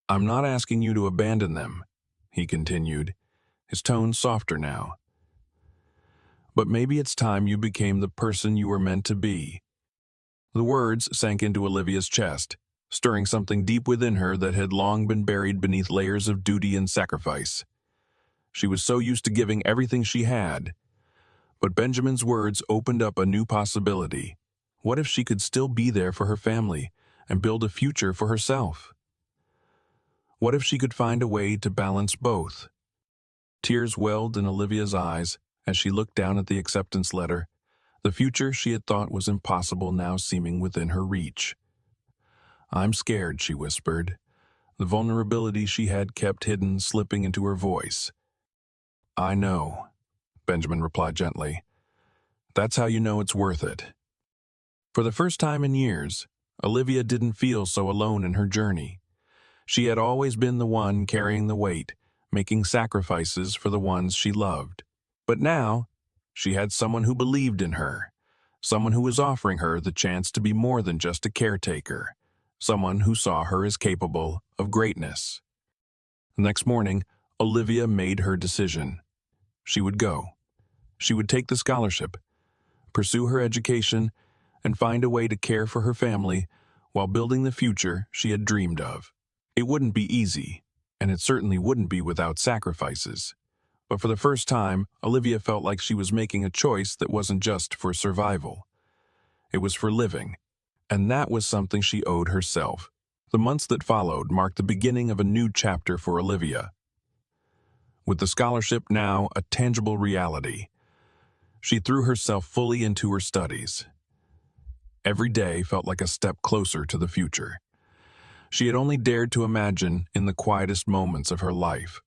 "I'm not asking you to abandon them," he continued, his tone softer now. "But maybe it's time you became the person you were meant to be." The words sank into Olivia's chest, stirring something deep within her that had long been buried beneath layers of duty and sacrifice. She was so used to giving everything she had. But Benjamin's words opened up a new possibility. What if she could still be there for her family and build a future for herself? What if she could find a way to balance both? Tears welled in Olivia's eyes as she looked down at the acceptance letter, the future she had thought was impossible now seeming within her reach. "I'm scared," she whispered, the vulnerability she had kept hidden slipping into her voice. I know, Benjamin replied gently. That's how you know it's worth it. For the first time in years, Olivia didn't feel so alone in her journey. She had always been the one carrying the weight, making sacrifices for the ones she loved. But now, she had someone who believed in her, someone who was offering her the chance to be more than just a caretaker, someone who saw her as capable of greatness. The next morning, Olivia made her decision. She would go. She would take the scholarship, pursue her education, and find a way to care for her family while building the future she had dreamed of. It wouldn't be easy, and it certainly wouldn't be without sacrifices. But for the first time, Olivia felt like she was making a choice that wasn't just for survival. It was for living, and that was something she owed herself. The months that followed marked the beginning of a new chapter for Olivia. With the scholarship now a tangible reality, she threw herself fully into her studies. Every day felt like a step closer to the future. She had only dared to imagine in the quietest moments of her life.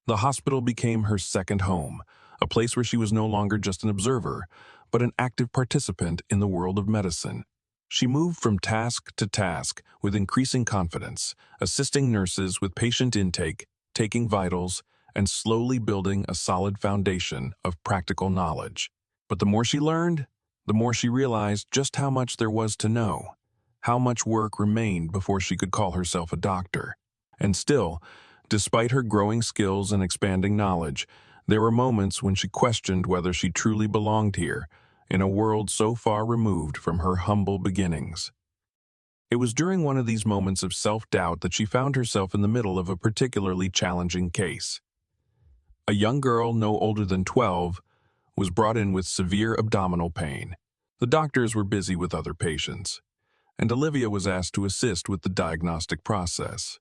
The hospital became her second home, a place where she was no longer just an observer, but an active participant in the world of medicine. She moved from task to task with increasing confidence, assisting nurses with patient intake, taking vitals, and slowly building a solid foundation of practical knowledge. But the more she learned, the more she realized just how much there was to know, how much work remained before she could call herself a doctor. And still, despite her growing skills and expanding knowledge, there were moments when she questioned whether she truly belonged here, in a world so far removed from her humble beginnings. It was during one of these moments of self-doubt that she found herself in the middle of a particularly challenging case. A young girl no older than 12 was brought in with severe abdominal pain. The doctors were busy with other patients, and Olivia was asked to assist with the diagnostic process.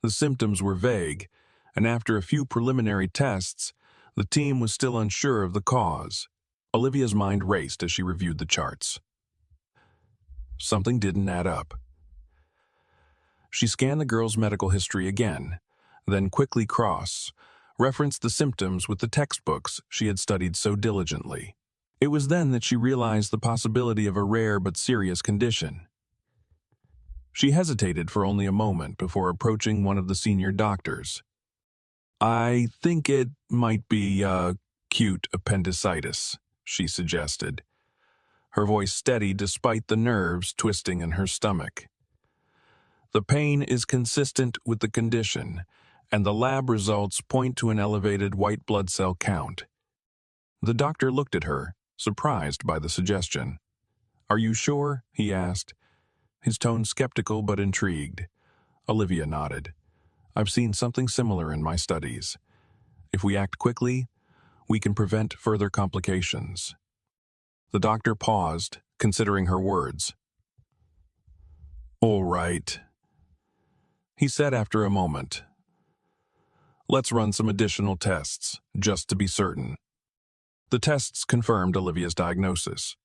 The symptoms were vague, and after a few preliminary tests, the team was still unsure of the cause. Olivia's mind raced as she reviewed the charts. Something didn't add up. She scanned the girl's medical history again, then quickly referenced the symptoms with the textbooks she had studied so diligently. It was then that she realized the possibility of a rare but serious condition. She hesitated for only a moment before approaching one of the senior doctors. "I think it might be acute appendicitis," she suggested, her voice steady despite the nerves twisting in her stomach. "The pain is consistent with the condition, and the lab results point to an elevated white blood cell count." The doctor looked at her, surprised by the suggestion. "Are you sure?" he asked, his tone skeptical but intrigued. Olivia nodded. "I've seen something similar in my studies. If we act quickly, we can prevent further complications." The doctor paused, considering her words. "All right," he said after a moment. "Let's run some additional tests, just to be certain." The tests confirmed Olivia's diagnosis.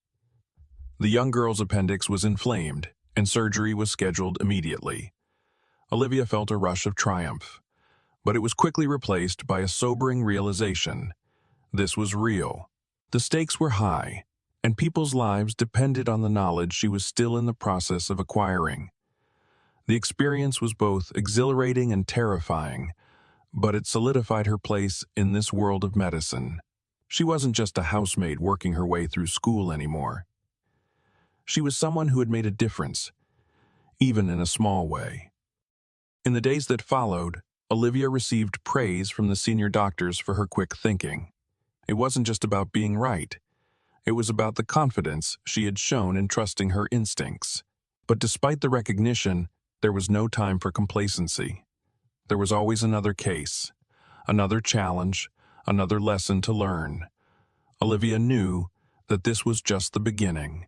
The young girl's appendix was inflamed, and surgery was scheduled immediately. Olivia felt a rush of triumph, but it was quickly replaced by a sobering realization. This was real. The stakes were high, and people's lives depended on the knowledge she was still in the process of acquiring. The experience was both exhilarating and terrifying, but it solidified her place in this world of medicine. She wasn't just a housemaid working her way through school anymore. She was someone who had made a difference, even in a small way. In the days that followed, Olivia received praise from the senior doctors for her quick thinking. It wasn't just about being right. It was about the confidence she had shown in trusting her instincts. But despite the recognition, there was no time for complacency. There was always another case, another challenge, another lesson to learn. Olivia knew that this was just the beginning,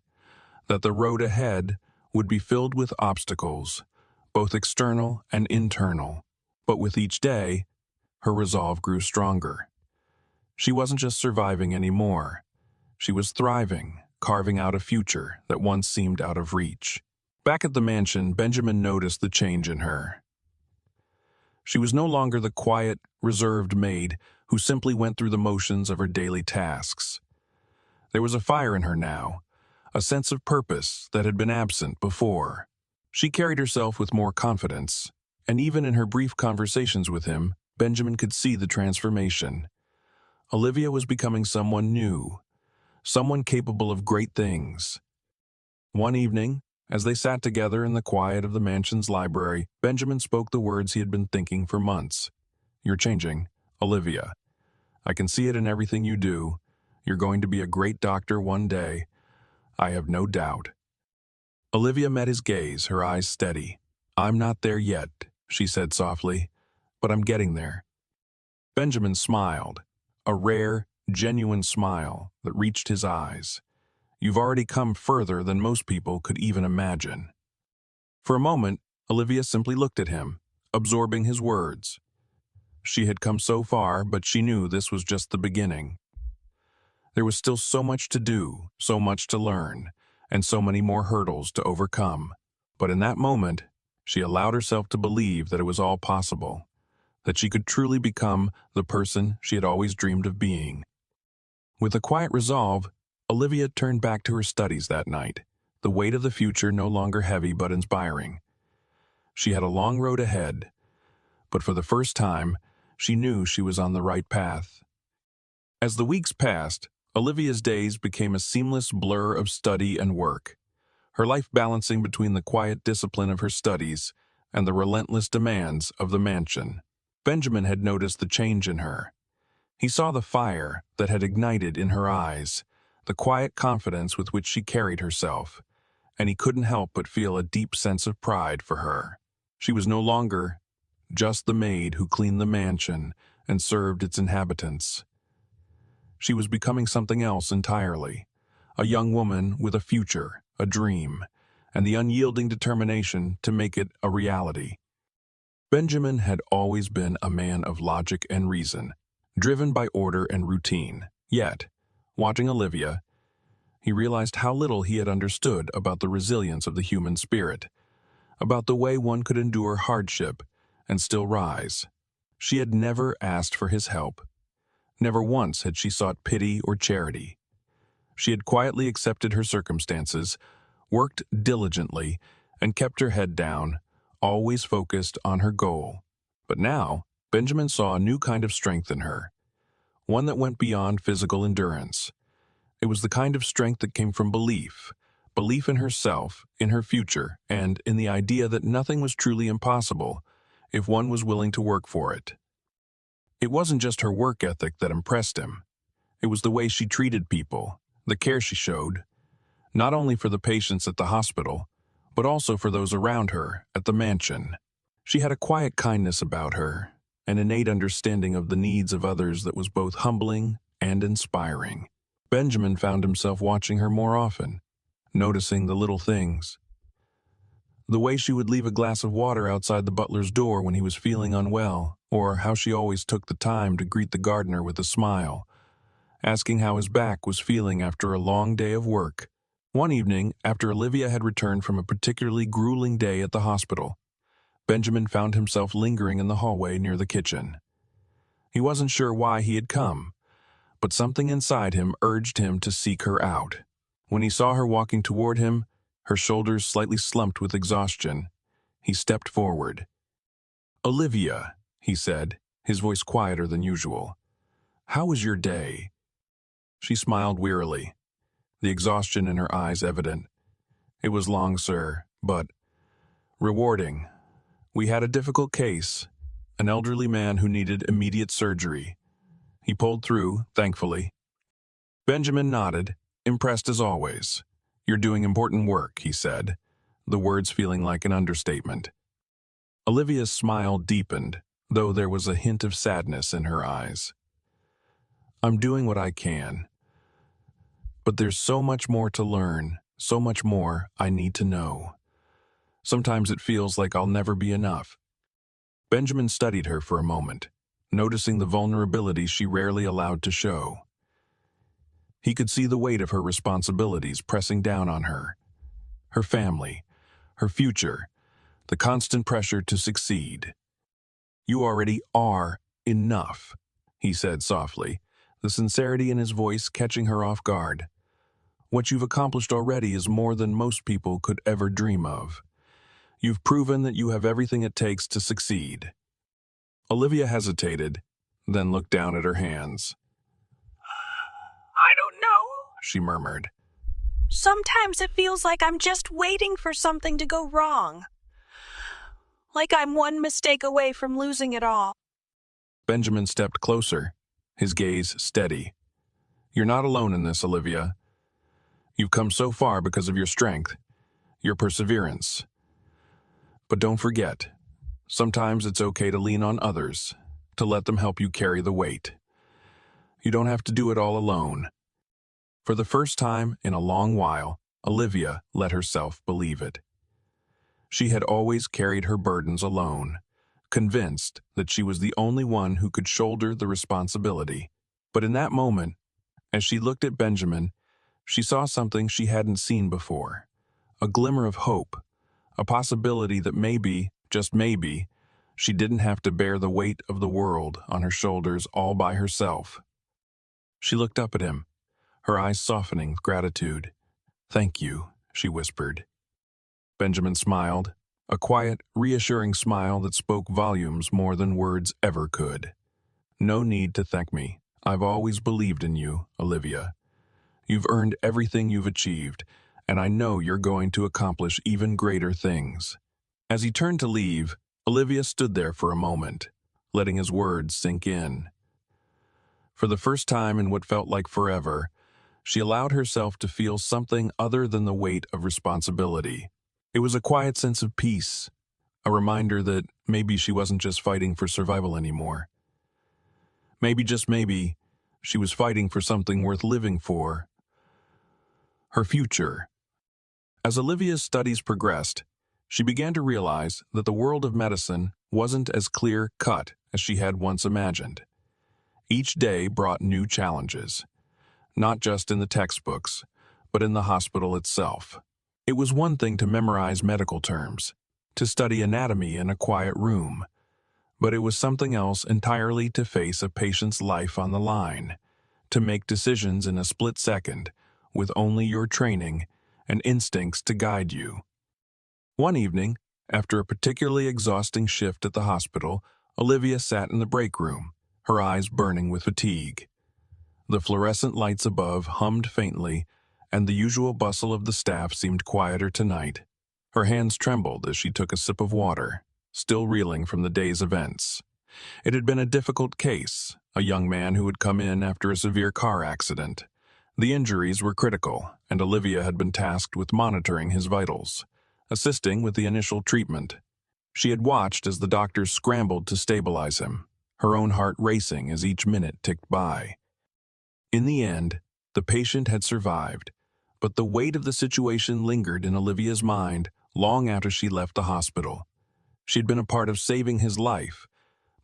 that the road ahead would be filled with obstacles, both external and internal. But with each day, her resolve grew stronger. She wasn't just surviving anymore. She was thriving, carving out a future that once seemed out of reach. Back at the mansion, Benjamin noticed the change in her. She was no longer the quiet, reserved maid who simply went through the motions of her daily tasks. There was a fire in her now, a sense of purpose that had been absent before. She carried herself with more confidence, and even in her brief conversations with him, Benjamin could see the transformation. Olivia was becoming someone new, someone capable of great things. One evening, as they sat together in the quiet of the mansion's library, Benjamin spoke the words he had been thinking for months. "You're changing, Olivia. I can see it in everything you do. You're going to be a great doctor one day. I have no doubt." Olivia met his gaze, her eyes steady. "I'm not there yet," she said softly, "but I'm getting there." Benjamin smiled, a rare, genuine smile that reached his eyes. "You've already come further than most people could even imagine." For a moment, Olivia simply looked at him, absorbing his words. She had come so far, but she knew this was just the beginning. There was still so much to do, so much to learn, and so many more hurdles to overcome. But in that moment, she allowed herself to believe that it was all possible, that she could truly become the person she had always dreamed of being. With a quiet resolve, Olivia turned back to her studies that night, the weight of the future no longer heavy but inspiring. She had a long road ahead, but for the first time, she knew she was on the right path. As the weeks passed, Olivia's days became a seamless blur of study and work, her life balancing between the quiet discipline of her studies and the relentless demands of the mansion. Benjamin had noticed the change in her. He saw the fire that had ignited in her eyes, the quiet confidence with which she carried herself, and he couldn't help but feel a deep sense of pride for her. She was no longer just the maid who cleaned the mansion and served its inhabitants. She was becoming something else entirely, a young woman with a future, a dream, and the unyielding determination to make it a reality. Benjamin had always been a man of logic and reason, driven by order and routine. Yet, watching Olivia, he realized how little he had understood about the resilience of the human spirit, about the way one could endure hardship and still rise. She had never asked for his help. Never once had she sought pity or charity. She had quietly accepted her circumstances, worked diligently, and kept her head down, always focused on her goal. But now, Benjamin saw a new kind of strength in her, one that went beyond physical endurance. It was the kind of strength that came from belief in herself, in her future, and in the idea that nothing was truly impossible if one was willing to work for it. It wasn't just her work ethic that impressed him. It was the way she treated people, the care she showed, not only for the patients at the hospital, but also for those around her at the mansion. She had a quiet kindness about her, an innate understanding of the needs of others that was both humbling and inspiring. Benjamin found himself watching her more often, noticing the little things. The way she would leave a glass of water outside the butler's door when he was feeling unwell, or how she always took the time to greet the gardener with a smile, asking how his back was feeling after a long day of work. One evening, after Olivia had returned from a particularly grueling day at the hospital, Benjamin found himself lingering in the hallway near the kitchen. He wasn't sure why he had come, but something inside him urged him to seek her out. When he saw her walking toward him, her shoulders slightly slumped with exhaustion, he stepped forward. "Olivia," he said, his voice quieter than usual. "How was your day?" She smiled wearily, the exhaustion in her eyes evident. "It was long, sir, but rewarding. We had a difficult case, an elderly man who needed immediate surgery. He pulled through, thankfully." Benjamin nodded, impressed as always. "You're doing important work," he said, the words feeling like an understatement. Olivia's smile deepened, though there was a hint of sadness in her eyes. "I'm doing what I can. But there's so much more to learn, so much more I need to know. Sometimes it feels like I'll never be enough." Benjamin studied her for a moment, noticing the vulnerability she rarely allowed to show. He could see the weight of her responsibilities pressing down on her. Her family, her future, the constant pressure to succeed. "You already are enough," he said softly, the sincerity in his voice catching her off guard. What you've accomplished already is more than most people could ever dream of. You've proven that you have everything it takes to succeed. Olivia hesitated, then looked down at her hands. I don't know, she murmured. Sometimes it feels like I'm just waiting for something to go wrong. Like I'm one mistake away from losing it all. Benjamin stepped closer, his gaze steady. You're not alone in this, Olivia. You've come so far because of your strength, your perseverance. But don't forget, sometimes it's okay to lean on others, to let them help you carry the weight. You don't have to do it all alone. For the first time in a long while, Olivia let herself believe it. She had always carried her burdens alone, convinced that she was the only one who could shoulder the responsibility. But in that moment, as she looked at Benjamin, she saw something she hadn't seen before, a glimmer of hope, a possibility that maybe, just maybe, she didn't have to bear the weight of the world on her shoulders all by herself. She looked up at him, her eyes softening with gratitude. "Thank you," she whispered. Benjamin smiled, a quiet, reassuring smile that spoke volumes more than words ever could. "No need to thank me. I've always believed in you, Olivia. You've earned everything you've achieved, and I know you're going to accomplish even greater things." As he turned to leave, Olivia stood there for a moment, letting his words sink in. For the first time in what felt like forever, she allowed herself to feel something other than the weight of responsibility. It was a quiet sense of peace, a reminder that maybe she wasn't just fighting for survival anymore. Maybe, just maybe, she was fighting for something worth living for. Her future. As Olivia's studies progressed, she began to realize that the world of medicine wasn't as clear-cut as she had once imagined. Each day brought new challenges, not just in the textbooks, but in the hospital itself. It was one thing to memorize medical terms, to study anatomy in a quiet room, but it was something else entirely to face a patient's life on the line, to make decisions in a split second with only your training and instincts to guide you. One evening, after a particularly exhausting shift at the hospital, Olivia sat in the break room, her eyes burning with fatigue. The fluorescent lights above hummed faintly, and the usual bustle of the staff seemed quieter tonight. Her hands trembled as she took a sip of water, still reeling from the day's events. It had been a difficult case, a young man who had come in after a severe car accident. The injuries were critical, and Olivia had been tasked with monitoring his vitals, assisting with the initial treatment. She had watched as the doctors scrambled to stabilize him, her own heart racing as each minute ticked by. In the end, the patient had survived, but the weight of the situation lingered in Olivia's mind long after she left the hospital. She'd been a part of saving his life,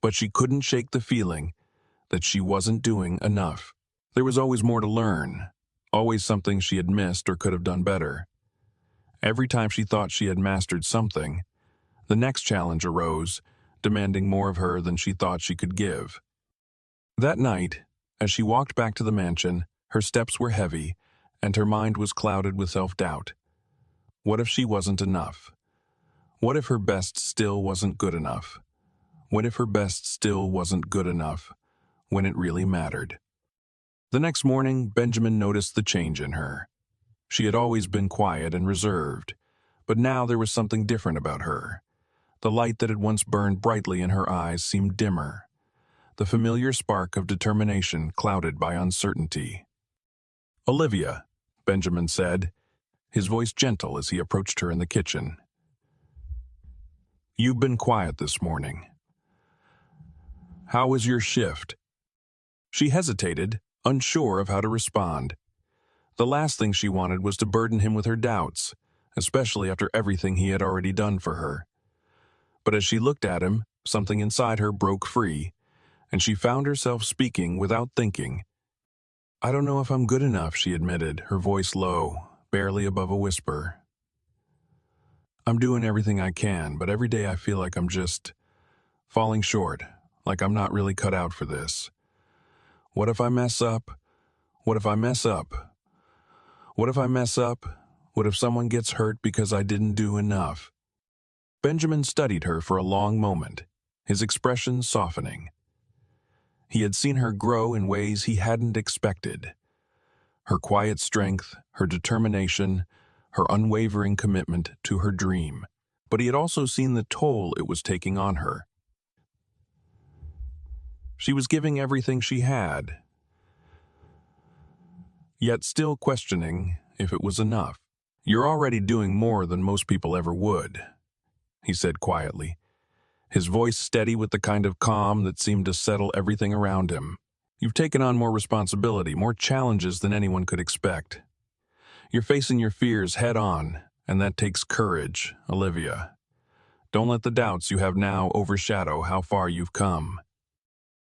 but she couldn't shake the feeling that she wasn't doing enough. There was always more to learn, always something she had missed or could have done better. Every time she thought she had mastered something, the next challenge arose, demanding more of her than she thought she could give. That night, as she walked back to the mansion, her steps were heavy, and her mind was clouded with self-doubt. What if she wasn't enough? What if her best still wasn't good enough? What if her best still wasn't good enough when it really mattered? The next morning, Benjamin noticed the change in her. She had always been quiet and reserved, but now there was something different about her. The light that had once burned brightly in her eyes seemed dimmer, the familiar spark of determination clouded by uncertainty. "Olivia," Benjamin said, his voice gentle as he approached her in the kitchen. "You've been quiet this morning. How was your shift?" She hesitated, unsure of how to respond. The last thing she wanted was to burden him with her doubts, especially after everything he had already done for her. But as she looked at him, something inside her broke free, and she found herself speaking without thinking. "I don't know if I'm good enough," she admitted, her voice low, barely above a whisper. "I'm doing everything I can, but every day I feel like I'm just falling short, like I'm not really cut out for this. What if I mess up? What if I mess up? What if I mess up? What if someone gets hurt because I didn't do enough? Benjamin studied her for a long moment, his expression softening. He had seen her grow in ways he hadn't expected. Her quiet strength, her determination, her unwavering commitment to her dream. But he had also seen the toll it was taking on her. She was giving everything she had, yet still questioning if it was enough. "You're already doing more than most people ever would," he said quietly, his voice steady with the kind of calm that seemed to settle everything around him. "You've taken on more responsibility, more challenges than anyone could expect. You're facing your fears head on, and that takes courage, Olivia. Don't let the doubts you have now overshadow how far you've come."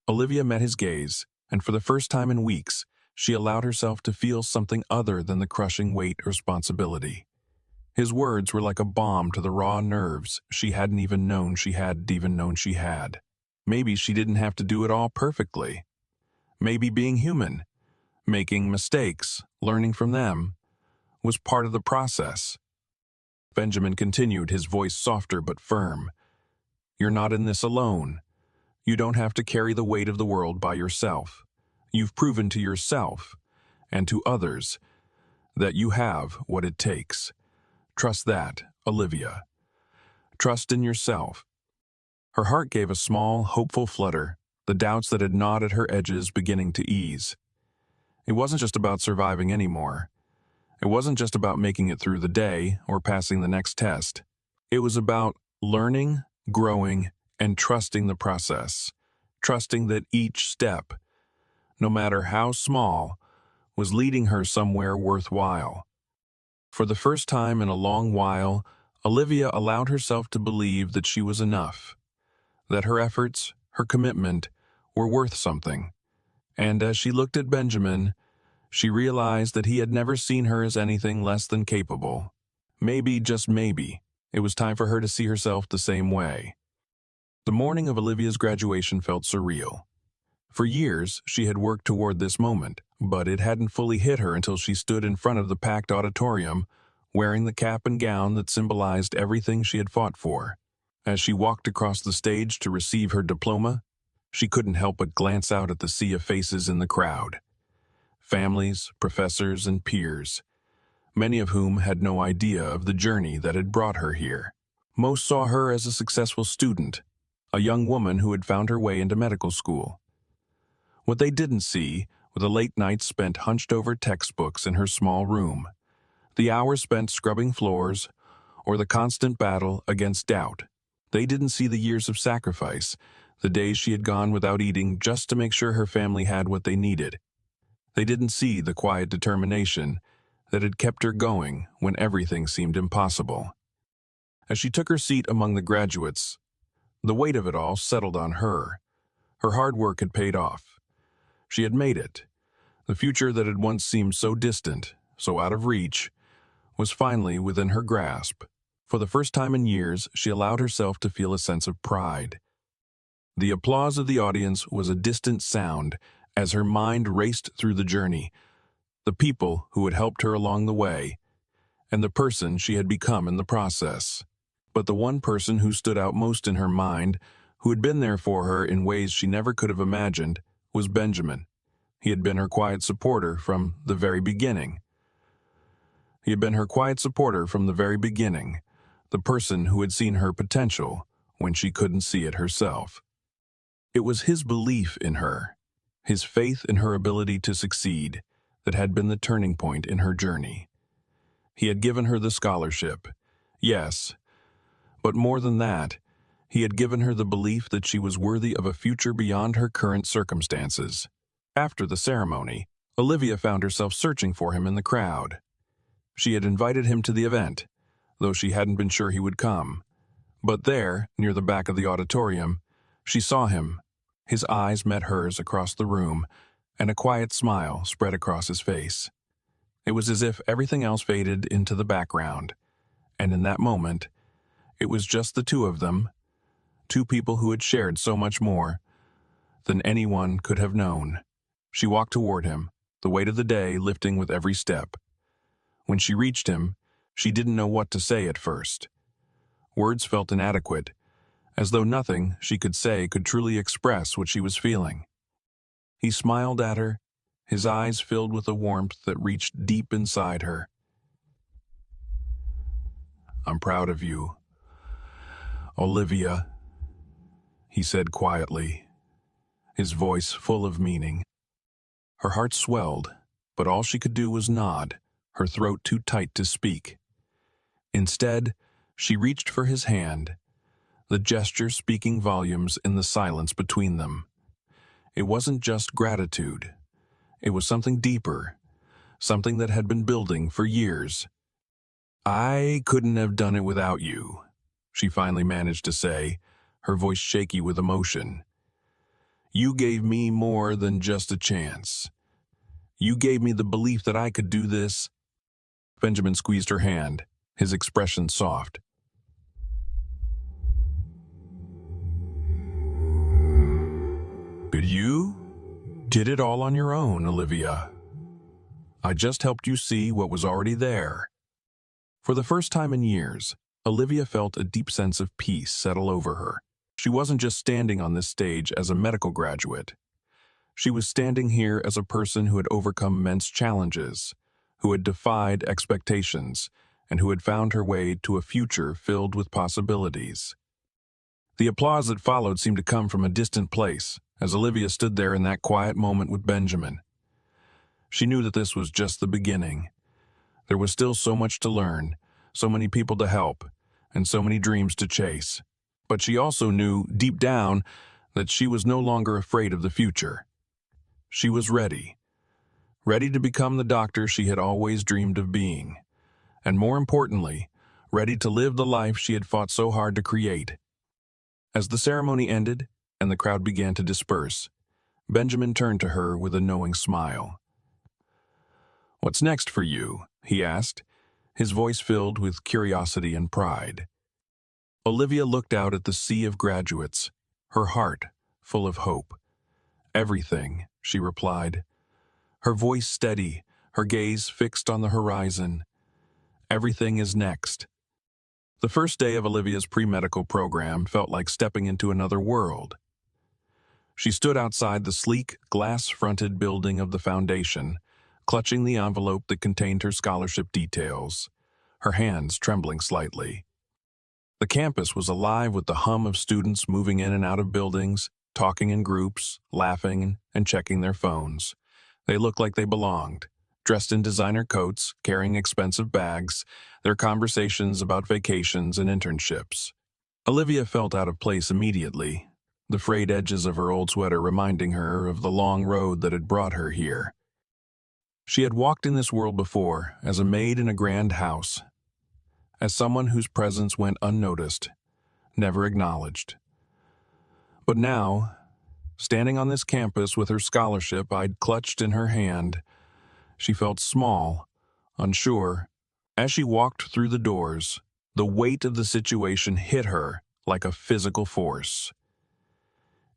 Olivia met his gaze, and for the first time in weeks, she allowed herself to feel something other than the crushing weight of responsibility. His words were like a balm to the raw nerves she hadn't even known she had. Maybe she didn't have to do it all perfectly. Maybe being human, making mistakes, learning from them, was part of the process. Benjamin continued, his voice softer but firm. "You're not in this alone. You don't have to carry the weight of the world by yourself. You've proven to yourself and to others that you have what it takes. Trust that, Olivia. Trust in yourself." Her heart gave a small, hopeful flutter, the doubts that had gnawed at her edges beginning to ease. It wasn't just about surviving anymore. It wasn't just about making it through the day or passing the next test. It was about learning, growing, and trusting the process. Trusting that each step, no matter how small, was leading her somewhere worthwhile. For the first time in a long while, Olivia allowed herself to believe that she was enough, that her efforts, her commitment, were worth something. And as she looked at Benjamin, she realized that he had never seen her as anything less than capable. Maybe, just maybe, it was time for her to see herself the same way. The morning of Olivia's graduation felt surreal. For years, she had worked toward this moment, but it hadn't fully hit her until she stood in front of the packed auditorium, wearing the cap and gown that symbolized everything she had fought for. As she walked across the stage to receive her diploma, she couldn't help but glance out at the sea of faces in the crowd. Families, professors, and peers, many of whom had no idea of the journey that had brought her here. Most saw her as a successful student, a young woman who had found her way into medical school. What they didn't see were the late nights spent hunched over textbooks in her small room, the hours spent scrubbing floors, or the constant battle against doubt. They didn't see the years of sacrifice, the days she had gone without eating just to make sure her family had what they needed. They didn't see the quiet determination that had kept her going when everything seemed impossible. As she took her seat among the graduates, the weight of it all settled on her. Her hard work had paid off. She had made it. The future that had once seemed so distant, so out of reach, was finally within her grasp. For the first time in years, she allowed herself to feel a sense of pride. The applause of the audience was a distant sound as her mind raced through the journey, the people who had helped her along the way, and the person she had become in the process. But the one person who stood out most in her mind, who had been there for her in ways she never could have imagined, was Benjamin. He had been her quiet supporter from the very beginning. The person who had seen her potential when she couldn't see it herself. It was his belief in her, his faith in her ability to succeed, that had been the turning point in her journey. He had given her the scholarship, yes, but more than that, he had given her the belief that she was worthy of a future beyond her current circumstances. After the ceremony, Olivia found herself searching for him in the crowd. She had invited him to the event, though she hadn't been sure he would come. But there, near the back of the auditorium, she saw him. His eyes met hers across the room, and a quiet smile spread across his face. It was as if everything else faded into the background, and in that moment, it was just the two of them, two people who had shared so much more than anyone could have known. She walked toward him, the weight of the day lifting with every step. When she reached him, she didn't know what to say at first. Words felt inadequate, as though nothing she could say could truly express what she was feeling. He smiled at her, his eyes filled with a warmth that reached deep inside her. "I'm proud of you, Olivia," he said quietly, his voice full of meaning. Her heart swelled, but all she could do was nod, her throat too tight to speak. Instead, she reached for his hand, the gesture speaking volumes in the silence between them. It wasn't just gratitude. It was something deeper, something that had been building for years. "I couldn't have done it without you," she finally managed to say, her voice shaky with emotion. "You gave me more than just a chance. You gave me the belief that I could do this." Benjamin squeezed her hand, his expression soft. "But you did it all on your own, Olivia. I just helped you see what was already there." For the first time in years, Olivia felt a deep sense of peace settle over her. She wasn't just standing on this stage as a medical graduate. She was standing here as a person who had overcome immense challenges, who had defied expectations, and who had found her way to a future filled with possibilities. The applause that followed seemed to come from a distant place, as Olivia stood there in that quiet moment with Benjamin. She knew that this was just the beginning. There was still so much to learn, so many people to help, and so many dreams to chase. But she also knew, deep down, that she was no longer afraid of the future. She was ready to become the doctor she had always dreamed of being, and more importantly, ready to live the life she had fought so hard to create. As the ceremony ended and the crowd began to disperse, Benjamin turned to her with a knowing smile. "What's next for you?" he asked, his voice filled with curiosity and pride. Olivia looked out at the sea of graduates, her heart full of hope. "Everything," she replied, her voice steady, her gaze fixed on the horizon. "Everything is next." The first day of Olivia's pre-medical program felt like stepping into another world. She stood outside the sleek, glass-fronted building of the foundation, clutching the envelope that contained her scholarship details, her hands trembling slightly. The campus was alive with the hum of students moving in and out of buildings, talking in groups, laughing, and checking their phones. They looked like they belonged, dressed in designer coats, carrying expensive bags, their conversations about vacations and internships. Olivia felt out of place immediately, the frayed edges of her old sweater reminding her of the long road that had brought her here. She had walked in this world before as a maid in a grand house, as someone whose presence went unnoticed, never acknowledged. But now, standing on this campus with her scholarship I'd clutched in her hand, she felt small, unsure. As she walked through the doors, the weight of the situation hit her like a physical force.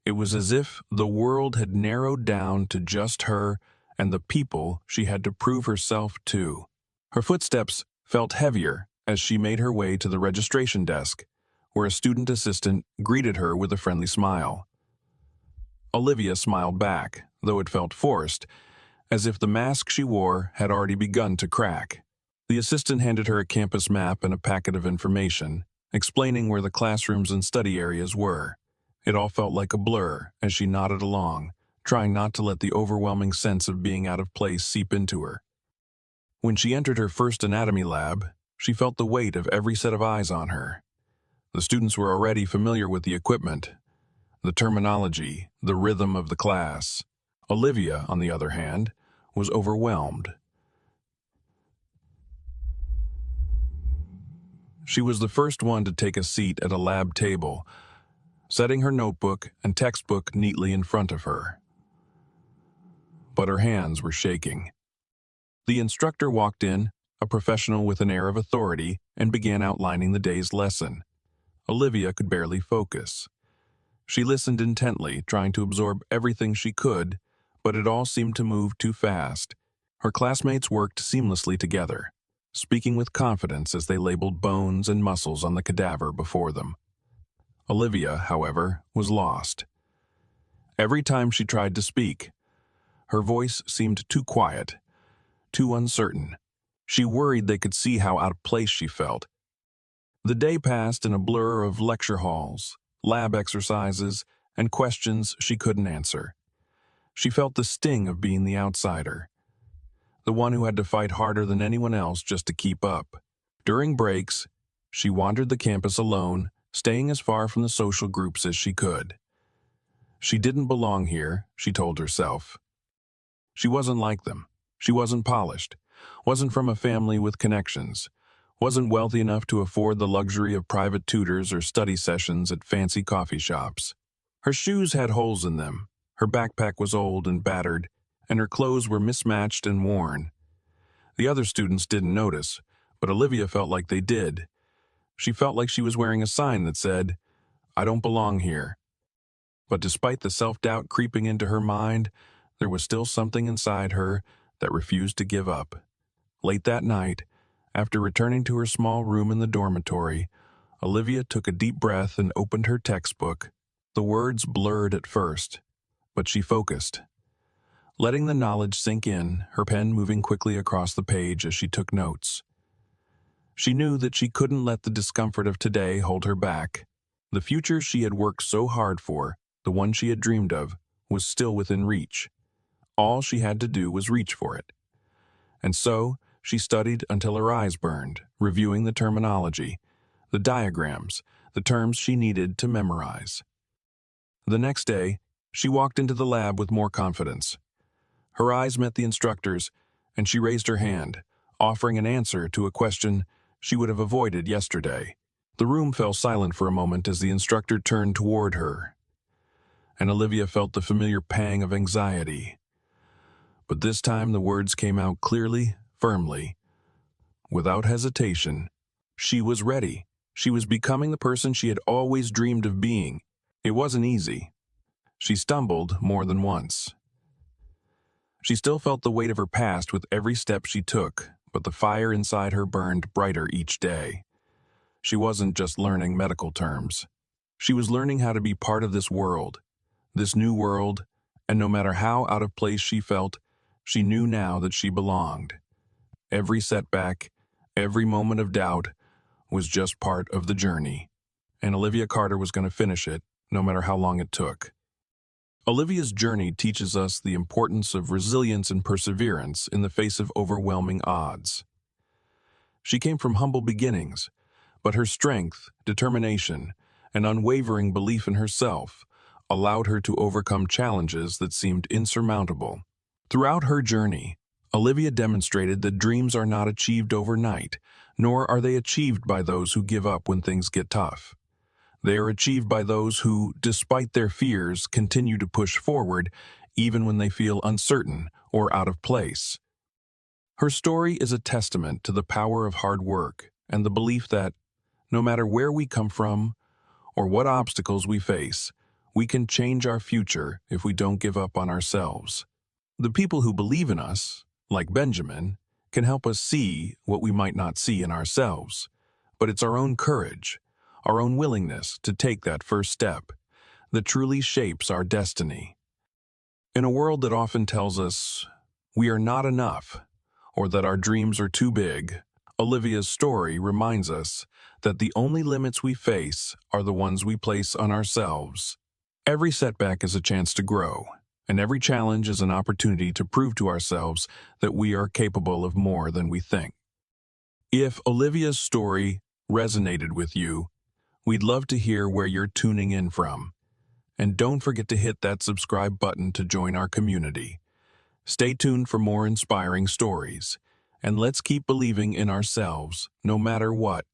It was as if the world had narrowed down to just her and the people she had to prove herself to. Her footsteps felt heavier as she made her way to the registration desk, where a student assistant greeted her with a friendly smile. Olivia smiled back, though it felt forced, as if the mask she wore had already begun to crack. The assistant handed her a campus map and a packet of information, explaining where the classrooms and study areas were. It all felt like a blur as she nodded along, trying not to let the overwhelming sense of being out of place seep into her. When she entered her first anatomy lab, she felt the weight of every set of eyes on her. The students were already familiar with the equipment, the terminology, the rhythm of the class. Olivia, on the other hand, was overwhelmed. She was the first one to take a seat at a lab table, setting her notebook and textbook neatly in front of her. But her hands were shaking. The instructor walked in, a professional with an air of authority, and began outlining the day's lesson. Olivia could barely focus. She listened intently, trying to absorb everything she could, but it all seemed to move too fast. Her classmates worked seamlessly together, speaking with confidence as they labeled bones and muscles on the cadaver before them. Olivia, however, was lost. Every time she tried to speak, her voice seemed too quiet, too uncertain. She worried they could see how out of place she felt. The day passed in a blur of lecture halls, lab exercises, and questions she couldn't answer. She felt the sting of being the outsider, the one who had to fight harder than anyone else just to keep up. During breaks, she wandered the campus alone, staying as far from the social groups as she could. She didn't belong here, she told herself. She wasn't like them. She wasn't polished, wasn't from a family with connections, wasn't wealthy enough to afford the luxury of private tutors or study sessions at fancy coffee shops. Her shoes had holes in them, her backpack was old and battered, and her clothes were mismatched and worn. The other students didn't notice, but Olivia felt like they did. She felt like she was wearing a sign that said, "I don't belong here." But despite the self-doubt creeping into her mind, there was still something inside her that refused to give up. Late that night, after returning to her small room in the dormitory, Olivia took a deep breath and opened her textbook. The words blurred at first, but she focused. Letting the knowledge sink in, her pen moving quickly across the page as she took notes. She knew that she couldn't let the discomfort of today hold her back. The future she had worked so hard for, the one she had dreamed of, was still within reach. All she had to do was reach for it. And so, she studied until her eyes burned, reviewing the terminology, the diagrams, the terms she needed to memorize. The next day, she walked into the lab with more confidence. Her eyes met the instructor's, and she raised her hand, offering an answer to a question she would have avoided yesterday. The room fell silent for a moment as the instructor turned toward her, and Olivia felt the familiar pang of anxiety. But this time the words came out clearly, firmly. Without hesitation, she was ready. She was becoming the person she had always dreamed of being. It wasn't easy. She stumbled more than once. She still felt the weight of her past with every step she took, but the fire inside her burned brighter each day. She wasn't just learning medical terms. She was learning how to be part of this world, this new world, and no matter how out of place she felt, she knew now that she belonged. Every setback, every moment of doubt, was just part of the journey, and Olivia Carter was going to finish it, no matter how long it took. Olivia's journey teaches us the importance of resilience and perseverance in the face of overwhelming odds. She came from humble beginnings, but her strength, determination, and unwavering belief in herself allowed her to overcome challenges that seemed insurmountable. Throughout her journey, Olivia demonstrated that dreams are not achieved overnight, nor are they achieved by those who give up when things get tough. They are achieved by those who, despite their fears, continue to push forward, even when they feel uncertain or out of place. Her story is a testament to the power of hard work and the belief that, no matter where we come from or what obstacles we face, we can change our future if we don't give up on ourselves. The people who believe in us, like Benjamin, can help us see what we might not see in ourselves. But it's our own courage, our own willingness to take that first step, that truly shapes our destiny. In a world that often tells us we are not enough, or that our dreams are too big, Olivia's story reminds us that the only limits we face are the ones we place on ourselves. Every setback is a chance to grow, and every challenge is an opportunity to prove to ourselves that we are capable of more than we think. If Olivia's story resonated with you, we'd love to hear where you're tuning in from. And don't forget to hit that subscribe button to join our community. Stay tuned for more inspiring stories, and let's keep believing in ourselves, no matter what.